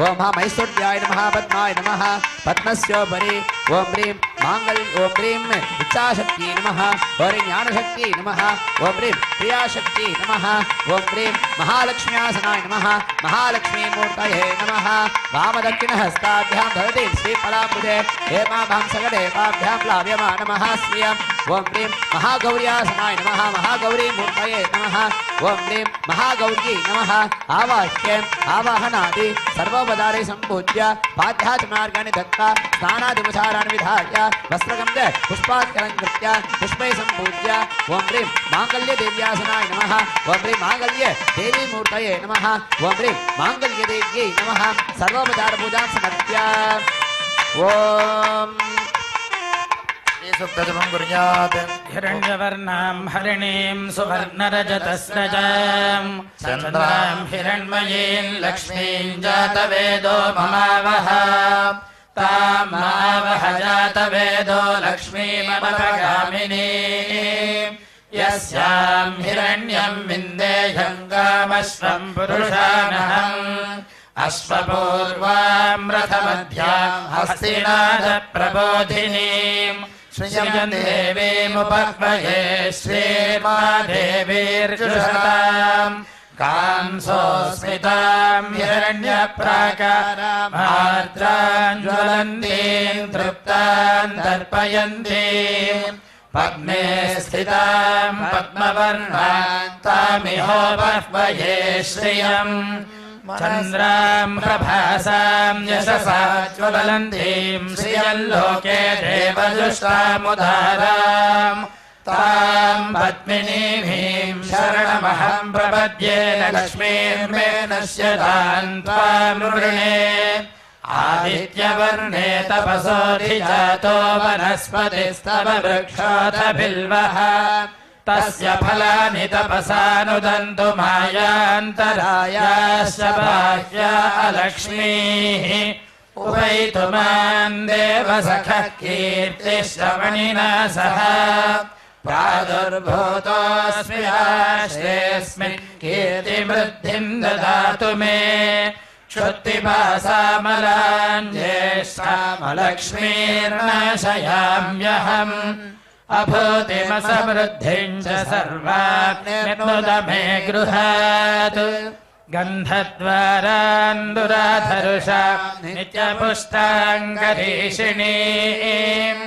ओं हां ऐश्वर्याय नमः पद्माय नमः पद्मस्योपरि ओं ह्रीं मांगल्य ओं ह्रीं इच्छाशक्ति नमः ओं ह्रीं ज्ञानशक्ति नमः ओं ह्रीं क्रियाशक्ति नमः ओं ह्रीं महालक्ष्म्यासनाय नमः महालक्ष्मीमूर्तये नमः वामदक्षिणहस्ताभ्यां धरति श्रीफलाम्बुजे हेमाभां सकलेपाभ्यां प्लाव्यमानमः श्रियम् ओं ह्रीं महागौर्यासनाय नमः महागौरीमूर्तये नमः ओं ह्रीं महागौर्यै नमः आवाह्यम् आवाहनादि सर्वोपचारे सम्पूज्य पाद्याचमार्गाणि दत्त्वा स्नानादिपचाराणि विधाय वस्त्रगन्ध पुष्पात्कलङ्कृत्य पुष्पै सम्पूज्य ओं ह्रीं माङ्गल्यदेव्यासनाय नमः ओं ह्रीं माङ्गल्यदेवीमूर्तये नमः ओं ह्रीं माङ्गल्यदेव्यै नमः सर्वोपचारपूजां समर्प्य ओं सुप्रजमं कुर्यात् हिरण्यवर्णां हरिणीं सुवर्णरजतस्रजाम् चन्द्रां हिरण्मयीं लक्ष्मीं जातवेदो ममावह तां मावह जातवेदो लक्ष्मीमपगामिनीम् यस्यां हिरण्यं विन्देयं कामश्वं पुरुषानहम् अश्वपूर्वां रथमध्यां हस्तिनादप्रबोधिनीम् श्रियं देवीमुपह्वये श्रीर्मादेवीर्जुषताम् कांसोऽस्मितां हिरण्यप्राकारामार्द्रां ज्वलन्तीं तृप्तां तर्पयन्तीम् पद्मे स्थितां पद्मवर्णां तामिहोपह्वये श्रियम् चन्द्रां प्रभासां यशसा ज्वलन्तीं श्रियल्लोके देवजुष्टामुदाराम् तां पद्मिनीं शरणमहं प्रपद्ये लक्ष्मीर्मे नश्यतां त्वां वृणे आदित्यवर्णे तपसोऽधिजातो वनस्पतिस्तव वृक्षोऽथ बिल्वः तस्य फलानि तपसानुदन्तु मायान्तरायाश्च बाह्या अलक्ष्मीः उपैतु मां देवसखः कीर्तिश्रवणिना सह प्रादुर्भूतोऽस्मि आश्रेऽस्मिन् कीर्तिवृद्धिं ददातु मे क्षुत्तिपासामलां ज्येष्ठामलक्ष्मीर्नाशयाम्यहम् अभूतिमसमृद्धिं च सर्वाग्निर्नुद मे गृहात् गन्धद्वारान् दुराधरुषा नित्यपुष्टाङ्गरीषिणीम्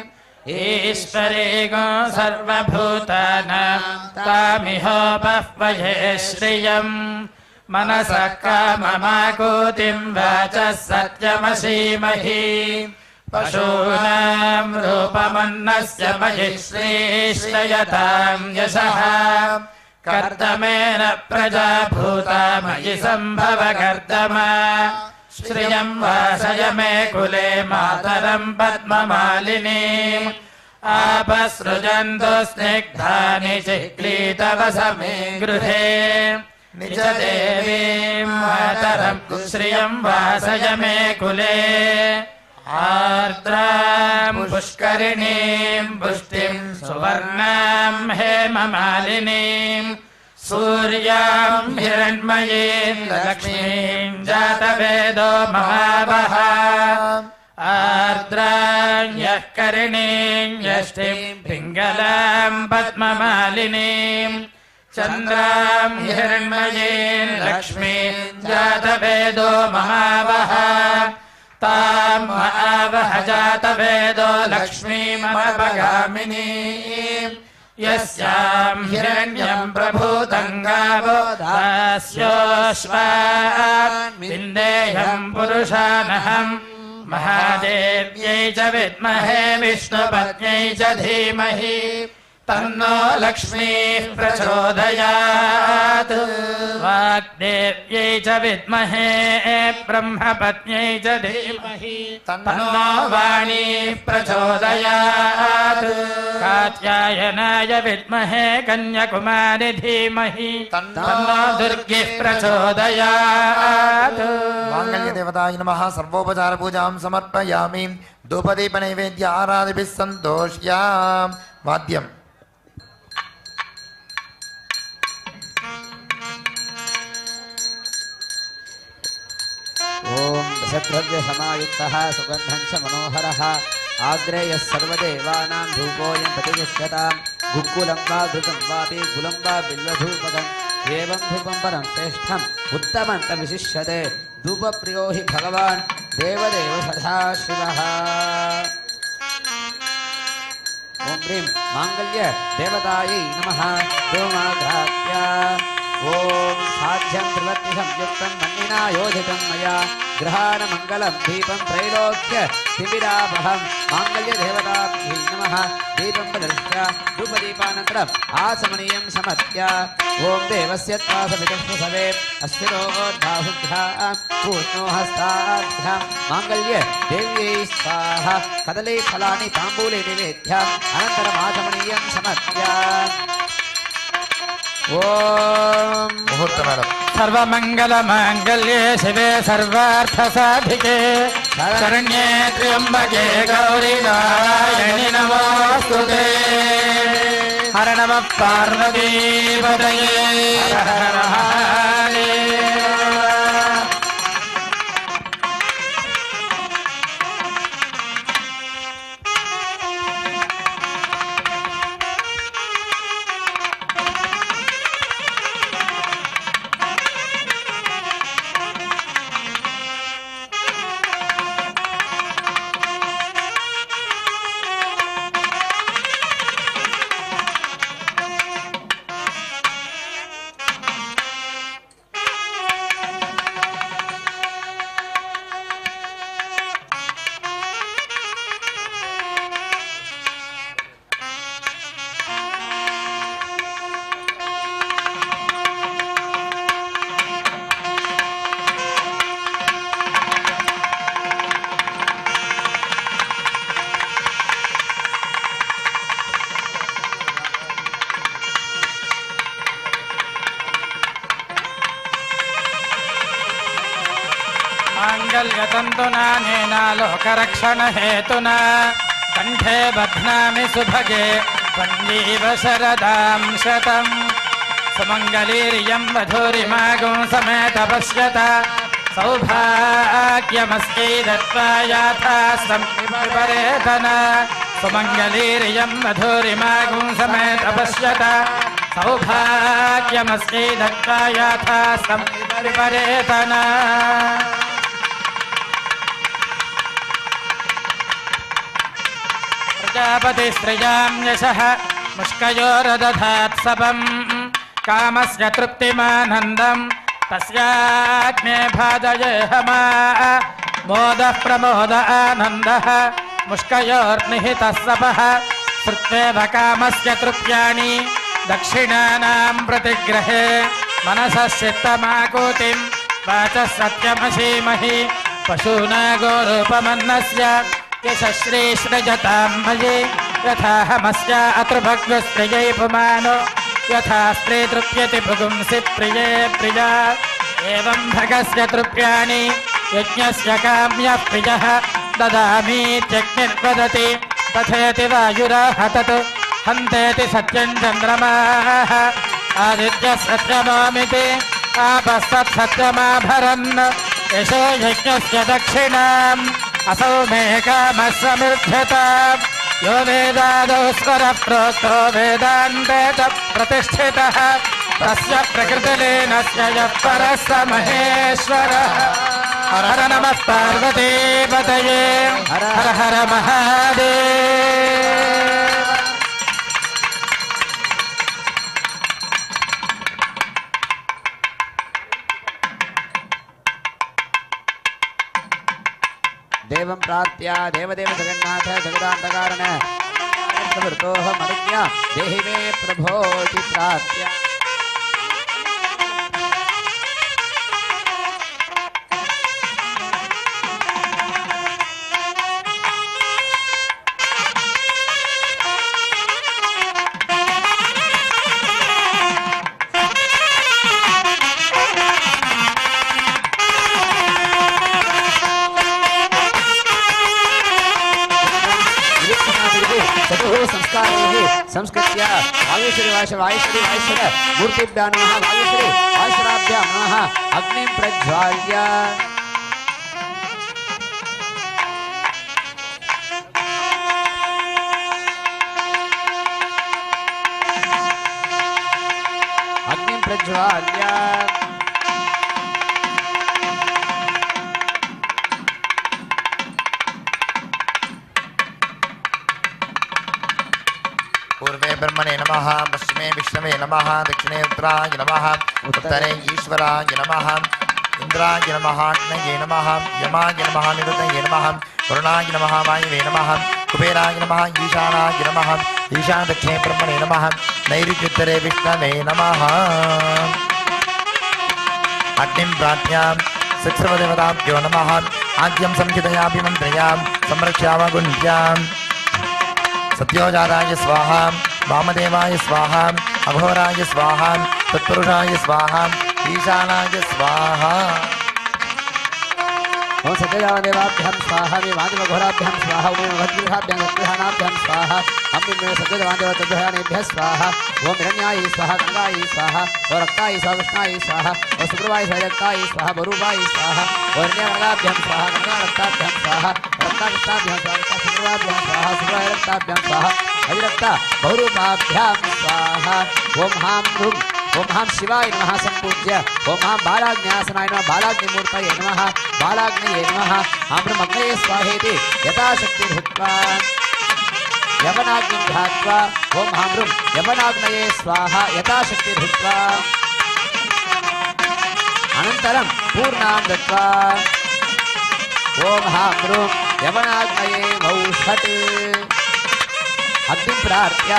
ईश्वरीगो सर्वभूतानां तामिहोपह्वये श्रियम् मनसः काममाकूतिं वाचः सत्यमसीमहि पशूनां रूपमन्नस्य मयि श्रीश्रयतां यशः कर्दमेन प्रजा भूता मयि सम्भव कर्दमा श्रियं वासय मे कुले मातरं पद्ममालिनीम् आपसृजन्तु स्निग्धानि चिक्लीतवस मे गृहे निज देवीं मातरं श्रियं वासय मे कुले आर्द्रां पुष्करिणीं पुष्टिं सुवर्णां हेममालिनीं सूर्यां हिरण्मयीं लक्ष्मीं जातवेदो महावः आर्द्रां यः करिणीं यष्टिं पिङ्गलां पद्ममालिनीं चन्द्रां हिरण्मयीं लक्ष्मीं जातवेदो महावः तां महावह जातवेदो लक्ष्मीमपगामिनीम् यस्यां हिरण्यं प्रभूतं गावो दास्योऽश्वान् विन्देयं पुरुषानहम् महादेव्यै च विद्महे विष्णुपत्न्यै च धीमहि तन्नो लक्ष्मीः प्रचोदयात् वाग्देव्यै च विद्महे ब्रह्मपत्न्यै च धीमहि तन्नो वाणी प्रचोदयात् कात्यायनाय विद्महे कन्याकुमारी धीमहि तन्नो दुर्गिः प्रचोदयात् माङ्गल्यदेवताय नमः सर्वोपचारपूजां समर्पयामि धूपदीपनैवेद्य आराधिभिः सन्तोष्याम् वाद्यम् ॐ दशद्रव्यसमायुक्तः सुगन्धं च मनोहरः आग्रेयः सर्वदेवानां धूपोऽयं प्रतिगृह्यतां गुक्कुलं वा घृतं वापि कुलं वा बिल्वधूपकम् एवं धूपं परं श्रेष्ठम् उत्तमं विशिष्यते धूपप्रियो हि भगवान् देवदेव सदाशिवः ॐ ह्रीं माङ्गल्य देवतायै नमः धूमाघ्राप्य ॐ आराध्यं त्रिवर्ति संयुक्तं मन्निना योजितं मया ग्रहाणमङ्गलं दीपं त्रैलोक्य शिबिरापहं माङ्गल्यदेवताभ्यै नमः दीपं प्रदर्श्य धूपदीपानन्तरम् आसमनीयं समर्प्य ॐ देवस्य त्वासवितस्वसवे अश्विनोर्बाहुभ्यां पूर्णो हस्ताभ्यां माङ्गल्य देव्यै स्वाहा कदली फलानि ताम्बूले निवेद्य अनन्तरम् आसमनीयं समर्प्य ओम मुहूर्त मैडम सर्वमंगलमांगल्ये शिवे सर्वार्थसाधिके शरण्ये त्र्यंबके गौरी नारायणि नमोस्तुते हर नमः पार्वतीपतये हर हर महादेव माङ्गल्यतन्तुना नेना लोकरक्षणहेतुना कण्ठे बध्नामि सुभगे पण्डीव शरदां शतम् सुमङ्गलीर्यं वधूरिमागुं समेत पश्यत सौभाग्यमस्यै दत्त्वा याथास्तं विपरेतन सुमङ्गलीर्यं वधूरिमागुं समेत पश्यत सौभाग्यमस्यै दत्त्वा याथास्तं विपरेतन प्रजापतिस्त्रियां यशः मुष्कयोरदधात् सपम् कामस्य तृप्तिमानन्दम् तस्याग्ने भाजयेहमा मोदः प्रमोद आनन्दः मुष्कयोर्निहितः सपः श्रुत्वेव कामस्य तृप्त्यानि दक्षिणानां प्रतिग्रहे मनसः चित्तमाकूतिं वाचः सत्यमशीमहि पशूना गोरूपमन्नस्य यशश्रीश्रजतां मयि यथाहमस्य अतृभग्वस्त्रियै पुमानो यथा स्त्री तृप्यति भुगुंसि प्रिये प्रिया एवं भगस्य तृप्याणि यज्ञस्य काम्यः प्रियः ददामीत्यग्निर्वदति तथेति वायुराहतत् हन्तेति सत्यं चन्द्रमाः आदित्यः सत्यमामिति आपस्तत्सत्यमाभरन् यशो यज्ञस्य दक्षिणाम् असौ मे कामः समृद्धताम् यो वेदादौ स्वरः प्रोक्तो वेदान्ते च प्रतिष्ठितः तस्य प्रकृतिलीनस्य यः परः स महेश्वरः हर हर नमः पार्वतीपतये हर हर महादेव देवं प्राप्त्या देवदेव जगन्नाथ जगदान्तकारण प्रवृतोऽहम् अनुज्ञा देहि मे प्रभोति प्राप्त्या संस्कृत्य वायुश्री मूर्तिभ्यां नमः वायुश्री वायुश्राभ्यां नमः अग्निं प्रज्वाल्य पूर्वे ब्रह्मणे नमः पश्चिमे विष्णवे नमः दक्षिणे उत्तराय नमः उत्तरे ईश्वराय नमः इंद्राय नमः अग्नये नमः यमाय नमः निरुतये नमः वरुणाय नमः वायवे नमः कुबेराय नमः ईशानाय नमः ईशान दक्षिणे ब्रह्मणे नमः नैऋत्युत्तरे विष्णवे नमः अग्निं प्रार्थ्यां सक्षरदेवताभ्यो नमः आद्यं संहितयाभिमन्त्रयां संरक्ष्यावगुण्ठ्यां सत्योजाताय स्वाहा वामदेवाय स्वाहा अघोराय स्वाहा तत्पुरुषाय स्वाहा ईशानाय स्वाहा ओम सत्यदेवाभ्यां स्वाहा मे वादिमघोराभ्यां स्वाहा ओम भद्रहाभ्यां भद्रहानाभ्यां स्वाहा हम मे सत्यदेवादेवतद्भयानेभ्यः स्वाहा ओम हिरण्याय स्वाहा गंगाय स्वाहा ओम रक्ताय स्वाहा कृष्णाय स्वाहा ओम सुब्रवाय रक्ताय स्वाहा बरूपाय स्वाहा ओम हिरण्यवर्गाभ्यां स्वाहा गंगारक्ताभ्यां स्वाहा रक्ताकृष्णाभ्यां स्वाहा सुब्रवाभ्यां स्वाहा सुब्रवाय रक्ताभ्यां स्वाहा अविरक्ता बहुरूपाभ्यां स्वाहा ओम हां ह्रूं ओम हां शिवाय नमः संपूज्य ओम हां बालाग्न्यासनाय नमः बालाग्निमूर्तये नमः बालाग्नये नमः हां ब्रह्मग्नये स्वाहेति यथाशक्ति भूत्वा यवनाग्निं ध्यात्वा ओम हां ह्रूं यवनाग्नये स्वाहा यथाशक्ति भूत्वा अनन्तरं पूर्णां दत्वा ओम हां ह्रूं यवनाग्नये वौषट् अग्नि प्रार्थ्य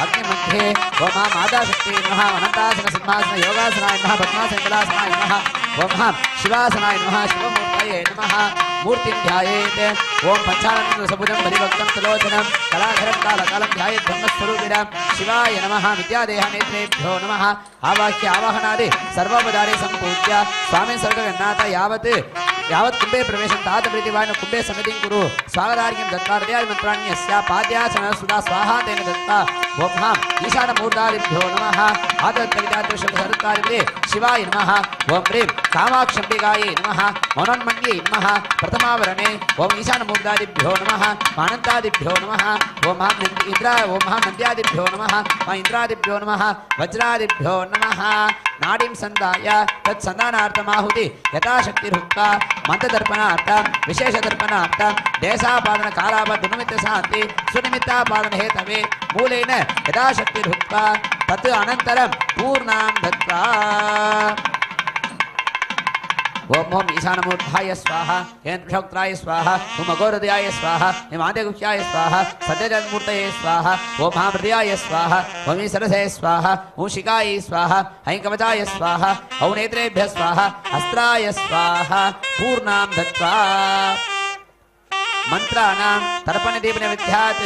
अग्निमध्ये ओम हां आदाशक्ति नमः अनंतासन सिंहासन योगासनाय नमः पद्मासन कलासनाय नमः ओम हां शिवासनाय नमः शिवमूर्तये नमः मूर्तिं ध्यायेत् ओम पंचानन सबुजं परिभक्तं त्रिलोचनं कलाधरं कालकालं ध्यायेत् ब्रह्मस्वरूपिणां शिवाय नमः विद्यादेह नेत्रेभ्यो नमः आवाह्य आवाहनादि सर्वोपचारे संपूज्य स्वामी सर्वगन्नाथ यावत् कुंभे प्रवेशं तात प्रीतिवान् कुंभे समितिं कुरु स्वागतार्घ्यं दत्त्वा हृदयादिमन्त्राण्यस्य पाद्यासनं सुधा स्वाहा तेन दत्त्वा ओम हां ईशानमूर्तादिभ्यो नमः आदत्तविद्याद्वशरत्कारिणे शिवाय नमः ओम ह्रीं कामाक्षम्बिकायै नमः मौनन्मन्यै नमः प्रथमावरणे ओम ईशानमूर्तादिभ्यो नमः अनन्तादिभ्यो नमः ओम हां ओम हां नन्द्यादिभ्यो नमः इंद्रादिभ्यो नमः वज्रादिभ्यो नमः नाडीं संदाय तत्सन्धानार्थमाहुति यथाशक्तिर्हुक्ता मंत्रदर्पणार्थं विशेषदर्पणार्थं देशापादन कालापदुनिमित्त शांति सुनिमित्तापादन हेतवे मूलेन यथाशक्तिर्हुक्ता तत् अनन्तरं पूर्णां दत्त्वा ओम ओम ईशानमूर्धाय स्वाहा यन्त्रक्षोत्राय स्वाहा ओम अघोरदयाय स्वाहा हिमाद्यगुह्याय स्वाहा सत्यजन्मूर्तये स्वाहा ओम महामृदयाय स्वाहा ओम सरसे स्वाहा ओम शिकाय स्वाहा ऐं कवचाय स्वाहा ओम नेत्रेभ्यः स्वाहा अस्त्राय स्वाहा पूर्णां दत्त्वा मंत्राणां तर्पणदीपन विद्यात्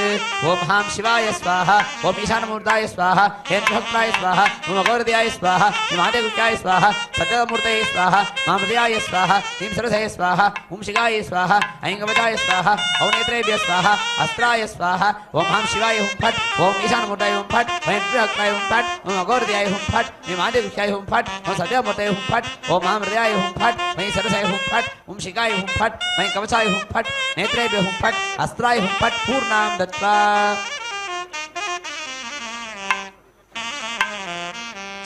ओम हां शिवाय स्वाहा ओम ईशानमूर्ताय स्वाहा यन्त्रक्षोत्राय स्वाहा ओम अघोरदयाय स्वाहा हिमाद्यगुह्याय स्वाहा सत्यमूर्तये स्वाहा मामृदयाय स्वाहा ह्रीं सरसे स्वाहा ओम शिवाय स्वाहा ऐं कवचाय स्वाहा ओम नेत्रेभ्यः स्वाहा अस्त्राय स्वाहा ओम हां शिवाय हुं फट् ओम ईशानमूर्ताय हुं फट् ओम यन्त्रक्षोत्राय हुं फट् ओम अघोरदयाय हुं फट् हिमाद्यगुह्याय हुं फट् ओम सत्यमूर्तये हुं फट् ओम मामृदयाय हुं फट् ओम सरसे हुं फट् ओम शिवाय हुं फट् ओम कवचाय हुं फट् नेत्रेभ्यः हुं फट् अस्त्राय हुं फट् पूर्णां दत्त्वा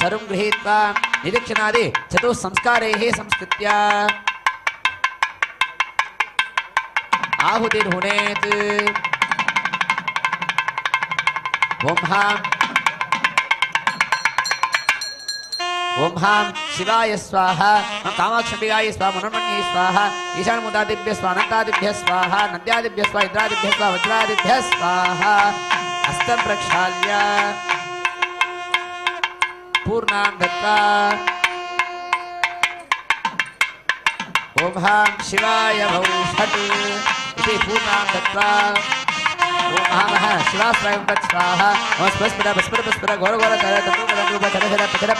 चरुं गृहीत्वा निरीक्षणादि चतुस्संस्कारैः संस्कृत्य आहुतिर्हुनेत् ओम हां शिवाय स्वाहा कामाक्षम्बिकाय स्वाहा मनोन्मन्यै स्वाहा ईशानमूर्तादिभ्यः स्वाहा अनन्तादिभ्यः स्वाहा नन्द्यादिभ्यः स्वाहा इंद्रादिभ्यः स्वाहा वज्रादिभ्यः स्वाहा हस्तं प्रक्षाल्य पूर्णां दत्त्वा ओम हां शिवाय वौषट् इति पूर्णां दत्त्वा ओम हां शिवास्त्राय तत् स्वाहा ओम स्पस्पद घोर घोर तर तंतु चर चर पचर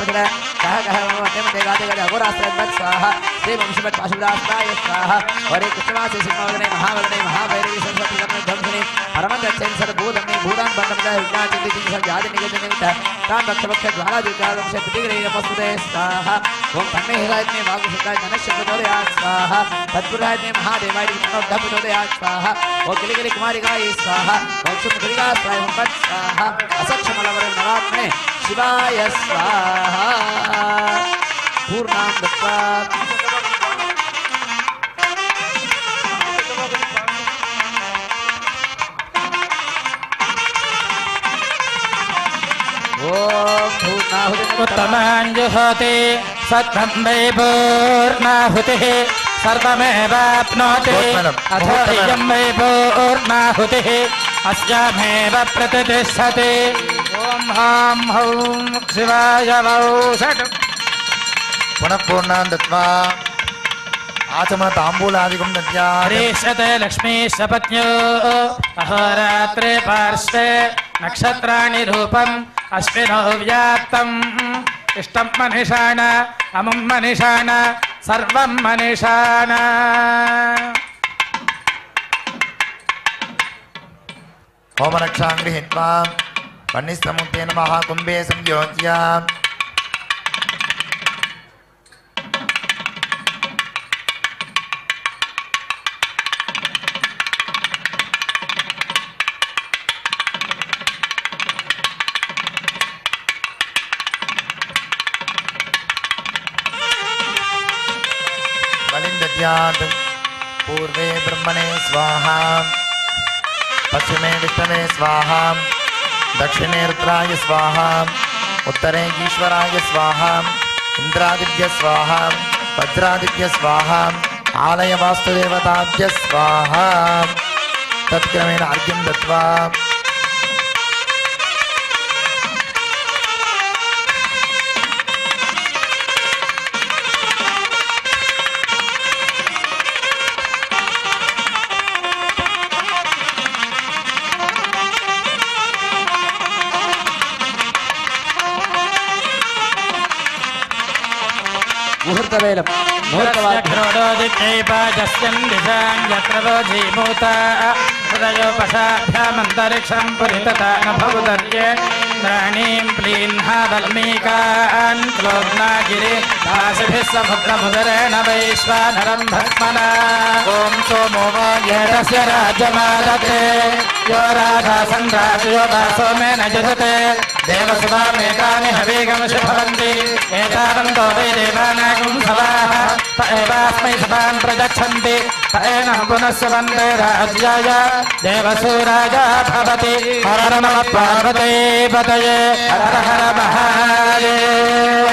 कह मते मते गाते गाते अघोरास्त्राय तत् स्वाहा श्री वंशवत् पाशुदास्त्राय स्वाहा वरे कृष्णवासे सिंहवदने महावदने महाभैरवी सरस्वती कर्म ध्वंसने परमदक्षेन सर्वभूतमे भूतान बंधनदा विज्ञानचिति चिति सब जाति निगम निमित्त तान भक्षभक्ष ज्वाला द्विकादं से प्रतिग्रह नमस्ते स्वाहा ओम तन्मे हिरायज्ञे वागुषुताय धनस्य प्रचोदयात् स्वाहा तत्पुरायज्ञे महादेवाय विष्णुब्ध प्रचोदयात् स्वाहा ओम किलिकिलि कुमारिकाय स्वाहा ओम शुभकृतिकास्त्राय फट् स्वाहा असक्षमलवरे नवात्मने शिवाय स्वाहा पूर्णां दत्त्वा ఓం పూర్ణాహుతి उत्तमाञ्जुहोति सत्त्वं वै पूर्णाहुतिः सर्वमेवाप्नोति अथो इयं वै पूर्णाहुतिः अस्यामेव प्रतिष्ठति ॐ हां हौं शिवाय वौ षट् पुनः पूर्णां दत्त्वा आचमन ताम्बूलादिकं दद्यात् हरीष्यते लक्ष्मीशपत्न्यो अहोरात्रे पार्श्वे नक्षत्राणि रूपम् अश्विनो व्याप्तम् इष्टं मनिषाण अमुं मनिषाण सर्वं मनिषाण होमरक्षां गृहीत्वा वह्निस्तमुत्तेन महाकुम्भे संयोज्य बलिन्दद्यात् पूर्वे ब्रह्मणे स्वाहा पश्चिमे विष्णवे स्वाहा दक्षिणे रुद्राय स्वाहा उत्तरे ईश्वराय स्वाहा इंद्रादिभ्य स्वाहा वज्रादिभ्य स्वाहा आलय वास्तुदेवताभ्य स्वाहा तत्क्रमेण अर्घ्यं दत्त्वा ముహూర్తవేళం घ्रोडोदित्यैपाजस्यन् दिशां यत्र वोजीभूता हृदयोपशाभ्यामन्तरिक्षं पुरितता न भवदर्येन्द्राणीं प्लीन्हा वल्मीकान् क्लोग्नागिरि दासिभिः समुद्रमुदरेण वैश्वानरं भस्मना ॐ सोमो वायेतस्य राज्यमादते यो राधासन्द्राजयो दासोमेन जधते देवसुधामेतानि हवीगमशि भवन्ति एतावन्तो वै देवानागुं सवाः त एवास्मै सभान् प्रयच्छन्ति त एनः पुनः वन्दे राज्याय देवसूराय भवति हर नमः पार्वती पतये हर हर महादेव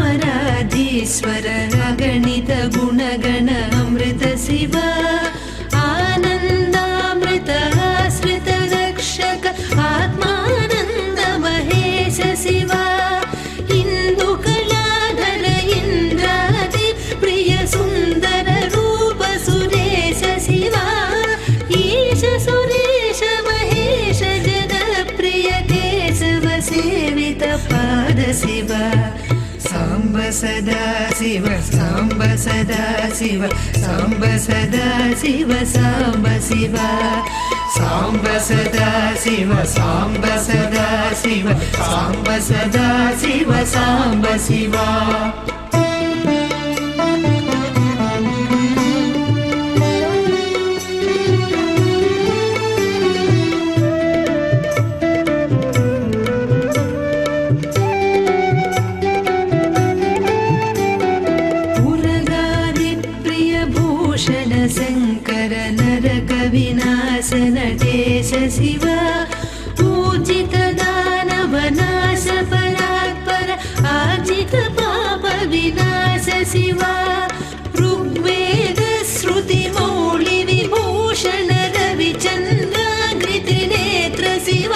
अद्भुतविग्रहमराधीश्वर अगणित गुणगण अमृत शिव आनन्दामृत आश्रित रक्षक आत्मानन्द महेश शिव इन्दुकलाधर इन्द्रादि प्रिय सुन्दर रूप सुरेश शिव ईश सुरेश महेश जन प्रिय केशव सेवित पाद शिव सांब सदा शिव सांब सदा शिव सांब सदा शिव सांब शिव సాంబ సదా శివ సాంబ సదా శివ సాంబ సదా శివ సాంబ శివ శంకర నరక వినాశన దేశ శివ పూజిత దానవ నాశ పరాత్పర ఆజిత పాప వినాశ శివ ఋగ్వేద శృతి మౌళి విభూషణ రవిచంద్రాగ్రి నేత్ర శివ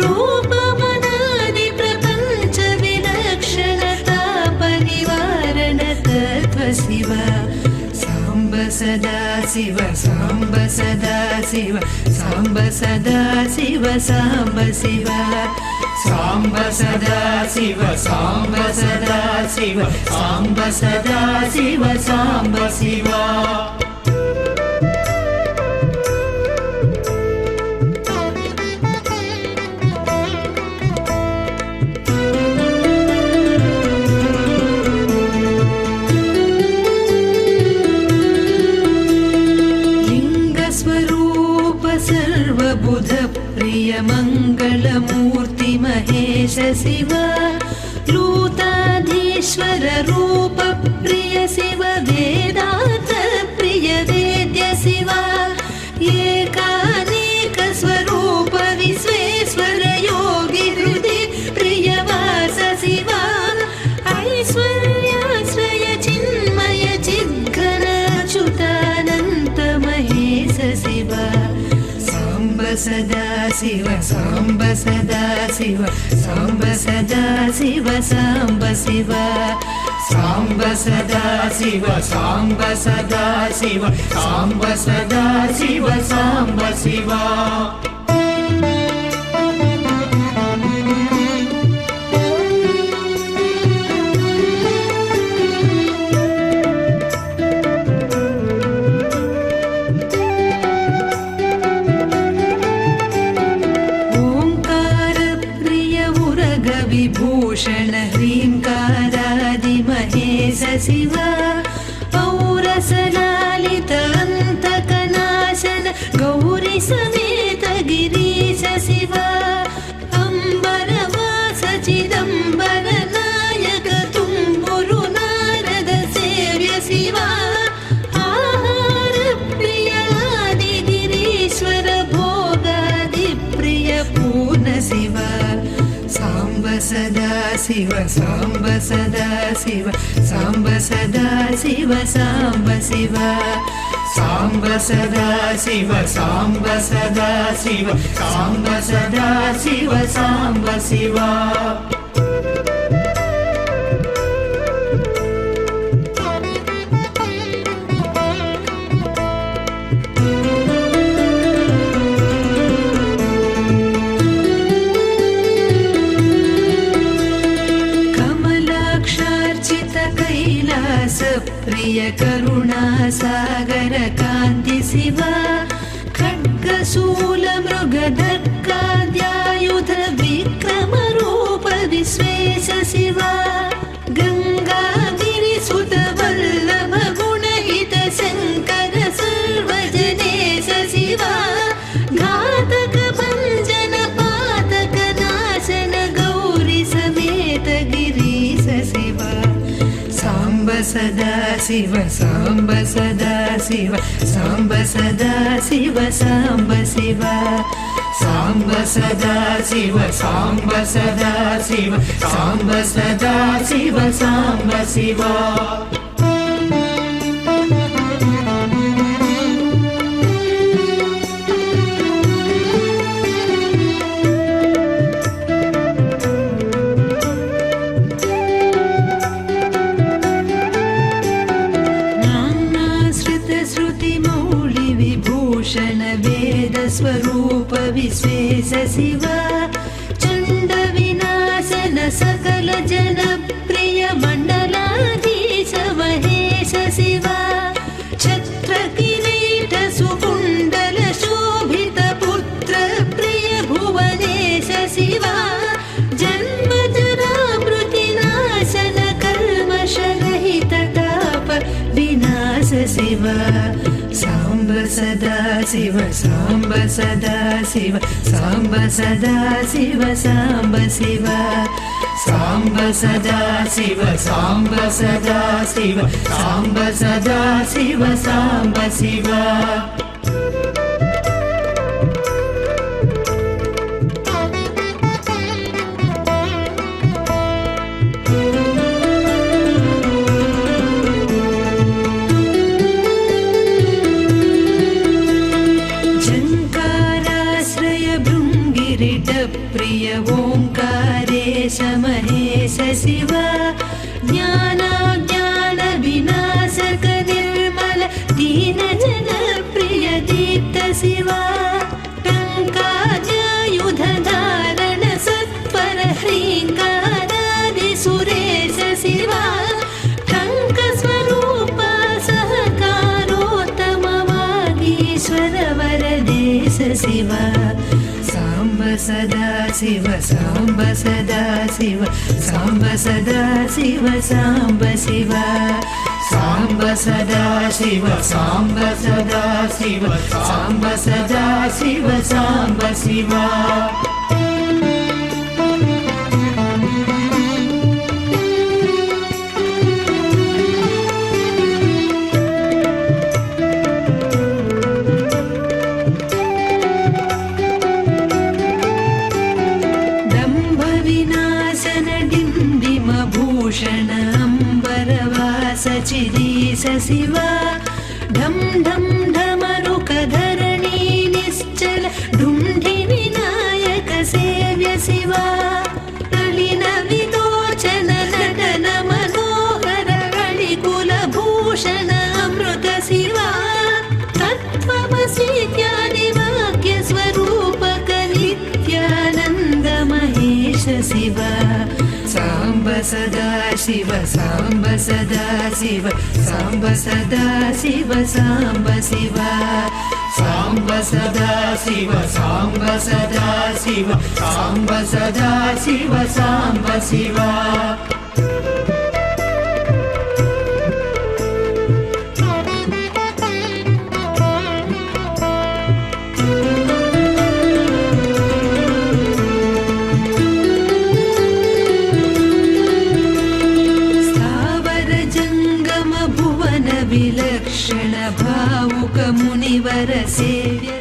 రూపమనాది ప్రపంచ విలక్షణ తాప నివారణ తత్వ శివ సదా శివ సాంబ సదా శివ సాంబ సదా శివ సాంబ శివ సాంబ సదా శివ సాంబ సదా శివ సాంబ సదా శివ సాంబ శివ सर्वबुध प्रिय मंगलमूर्ति महेश शिव लूताधीश्वर रूप प्रिय शिव वेदांत प्रिय वेद्य शिव एकानेक स्वरूप विश्वेश्वर योगी हृदय प्रिय वास शिव ऐश्वर्याश्रय चिन्मय चिद्घन अच्युतानंत महेश शिव सदा शिव साम्ब सदा शिव साम्ब सदा शिव साम्ब शिव साम्ब सदा शिव साम्ब सदा शिव साम्ब सदा शिव साम्ब शिव विभूषण ह्रीङ्कारादि महेश शिव पौरसलालित अन्तकनाशन गौरी समेत गिरीश शिव अम्बरवास चिदम्बर नायक तुम्बुरु नारद सेव्य शिव आहार प्रियादि गिरीश्वर भोगादि प्रिय पूर्ण शिव साम्ब सदा शिव साम्ब सदा शिव साम्ब सदा शिव साम्ब शिव साम्ब सदा शिव साम्ब सदा शिव साम्ब सदा शिव साम्ब शिव प्रिय करुणा सागर कांति शिव खड्गशूल मृगधक्काद्यायुध विक्रम रूप विश्वेश शिव गंगागिरिसुत वल्लभ गुणहित शंकर सर्वजनेश शिव घातक भंजन पातक नाशन गौरी समेत गिरीश शिव साम्ब सदा शिव साम्ब सदा शिव साम्ब सदा शिव साम्ब शिव साम्ब सदा शिव साम्ब सदा शिव साम्ब सदा शिव साम्ब शिव स्वरूप विश्वेश शिव चंड विनाशन सकल जन प्रिय मंडलाधीश महेश शिव छत्र किरीट सुकुंडल शोभित शिव साम्ब सदा शिव साम्ब सदा शिव साम्ब शिव साम्ब सदा शिव साम्ब सदा शिव साम्ब सदा शिव साम्ब शिव प्रिय ओंकारेश महेश शिव ज्ञान विनाशक निर्मल दीन जन प्रिय दीप्त शिव टंकायुध धारण सत्पर ह्रींकारादि सुरेश शिव टंक स्वरूप सहकारोत्तम वागीश्वर वरदेश शिव साम्ब सदा शिव साम्ब सदा शिव साम्ब सदा शिव साम्ब शिव साम्ब सदा शिव साम्ब सदा शिव साम्ब सदा शिव साम्ब शिव चिरीश शिव ढम ढम ढमरुकधरणी निश्चल ढुंढि विनायक सेव्य शिव नलिन विलोचन नटन मनोहर कुलभूषण अमृत शिव तत्त्वमसि ज्ञानि वाक्य स्वरूपक नित्यानन्द महेश शिव साम्ब सदा शिव साम्ब सदा शिव साम्ब सदा शिव साम्ब शिव साम्ब सदा शिव साम्ब सदा शिव साम्ब सदा शिव साम्ब शिव विलक्षण भावुक मुनिवर सेव्य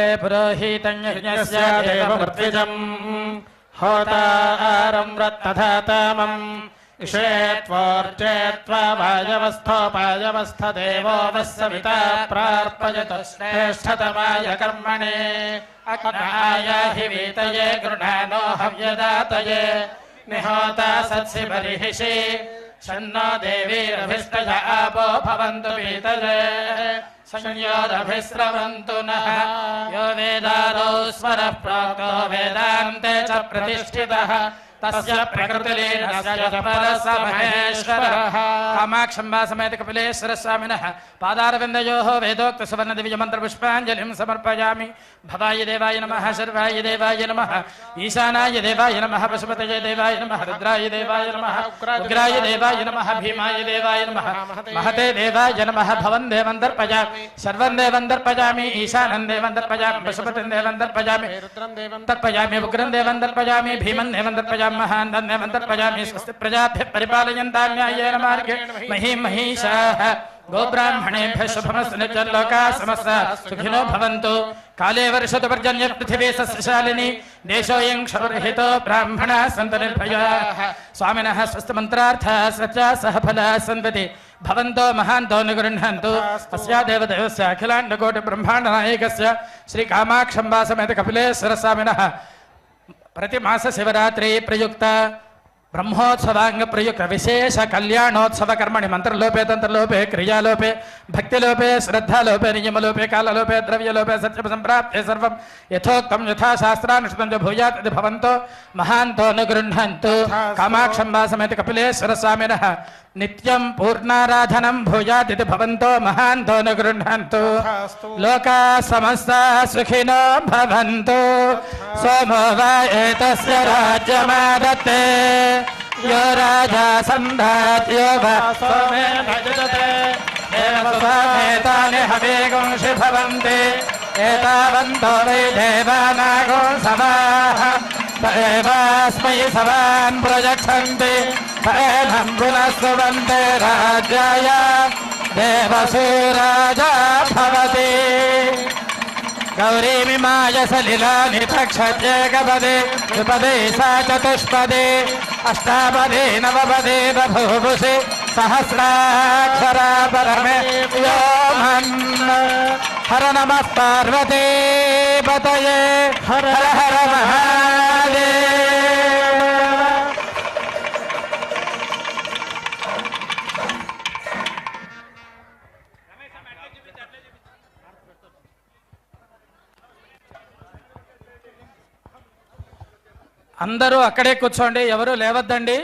मूले पुरोहितं यज्ञस्य देवमृत्विजम् होतारं रत्तधातामम् इषेत्वोर्चेत्वा वायवस्थोपायवस्थदेवो वस्सविता प्रार्पयतु श्रेष्ठतमाय कर्मणे अग्नाय हि वीतये गृहाणो हव्यदातये निहोता सत्सि बर्हिषि शन्नो देवीरभिष्टय आपो भवन्तु वीतये संयोरभिस्रवन्तु नः यो वेदादौ स्वरः प्रोक्तो वेदान्ते च प्रतिष्ठितः तस्य प्रकृतिलीनस्य परसमहेश्वरः कामाक्षम्बा समेत कपिलेश्वर स्वामिनः पादारविन्दयोः वेदोक्त सुवर्ण दिव्य मंत्र पुष्पांजलिं समर्पयामि। भवाय देवाय नमः, शर्वाय देवाय नमः, ईशानाय देवाय नमः, पशुपतये देवाय नमः, रुद्राय देवाय नमः, उग्राय देवाय नमः, भीमाय देवाय नमः, महते देवाय नमः। भवन् देवं दर्पयामि, सर्वं देवं दर्पयामि, ईशानं देवं दर्पयामि, पशुपतिं देवं दर्पयामि, रुद्रं देवं दर्पयामि, उग्रं देवं दर्पयामि, भीमं देवं दर्पयामि, महान् देवं दर्पयामि। स्वस्ति प्रजाभ्यः परिपालयन्तां न्याय्येन मार्गेण महीं महिषाः गोब्राह्मणेभ्यः शुभमस्तु। नित्यलोकाः समस्ताः सुखिनो भवन्तु। काले वर्षतु पर्जन्यः पृथिवी सस्यशालिनी देशोऽयं क्षौरहितो ब्राह्मणाः सन्तु निर्भयाः। स्वामिनः स्वस्तिमन्त्रार्थाः सत्याः सहफलाः सन्ति भवन्तो महान्तो निगृह्णन्तु। अस्या देवदेवस्य अखिलाण्डकोटिब्रह्माण्डनायकस्य श्रीकामाक्षम्बा समेत कपिलेश्वर स्वामिनः प्रतिमास शिवरात्रि प्रयुक्त ब्रह्मोत्सवांग प्रयुक्त विशेष कल्याणोत्सव कर्मणि मंत्रलोपे तंत्रलोपे क्रियालोपे भक्तिलोपे श्रद्धालोपे नियमलोपे काललोपे द्रव्यलोपे सत्यम संप्राप्ते सर्वं यथोक्तं यथा शास्त्रानुष्ठितं च भूयात् इति भवन्तो महान्तो अनुगृह्णन्तु। कामाक्षम्बा समेत कपिलेश्वर स्वामिनः नित्यं पूर्णाराधनं भूयात् इति भवन्तो महान्तो अनुगृह्णन्तु। लोकाः समस्ताः सुखिनो भवन्तु। सोमो वा एतस्य राज्यमादत्ते यो राजा सन्धात् यो वा सोमेन भजते देवस्वामेतानि हवेगुंषि भवन्ति एतावन्तो वै देवानागो सवाः स एवास्मै सवान् प्रयच्छन्ति स एनं पुनः सुवन्ते राज्याय देवसूराजा भवति। गौरीमिमाय सलिलानि तक्षत्येकपदे द्विपदे सा चतुष्पदे अष्टापदे नवपदे बभूवुषि सहस्राक्षरा परमे व्योमन्। हर नमः पार्वती पतये हर हर महादेव। అందరూ అక్కడే కూర్చోండి, ఎవరు లేవద్దండి.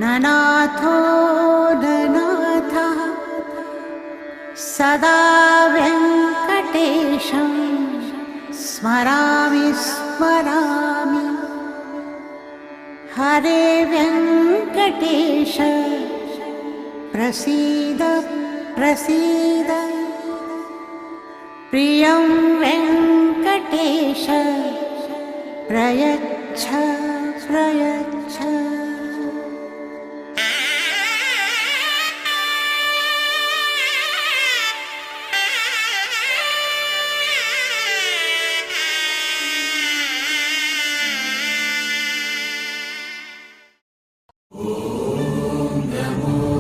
ननाथो ननाथः सदा वेङ्कटेशं स्मरामि स्मरामि। हरे वेङ्कटेश प्रसीद प्रसीद। प्रियं वेङ्कटेश प्रयच्छ प्रयच्छ। नमो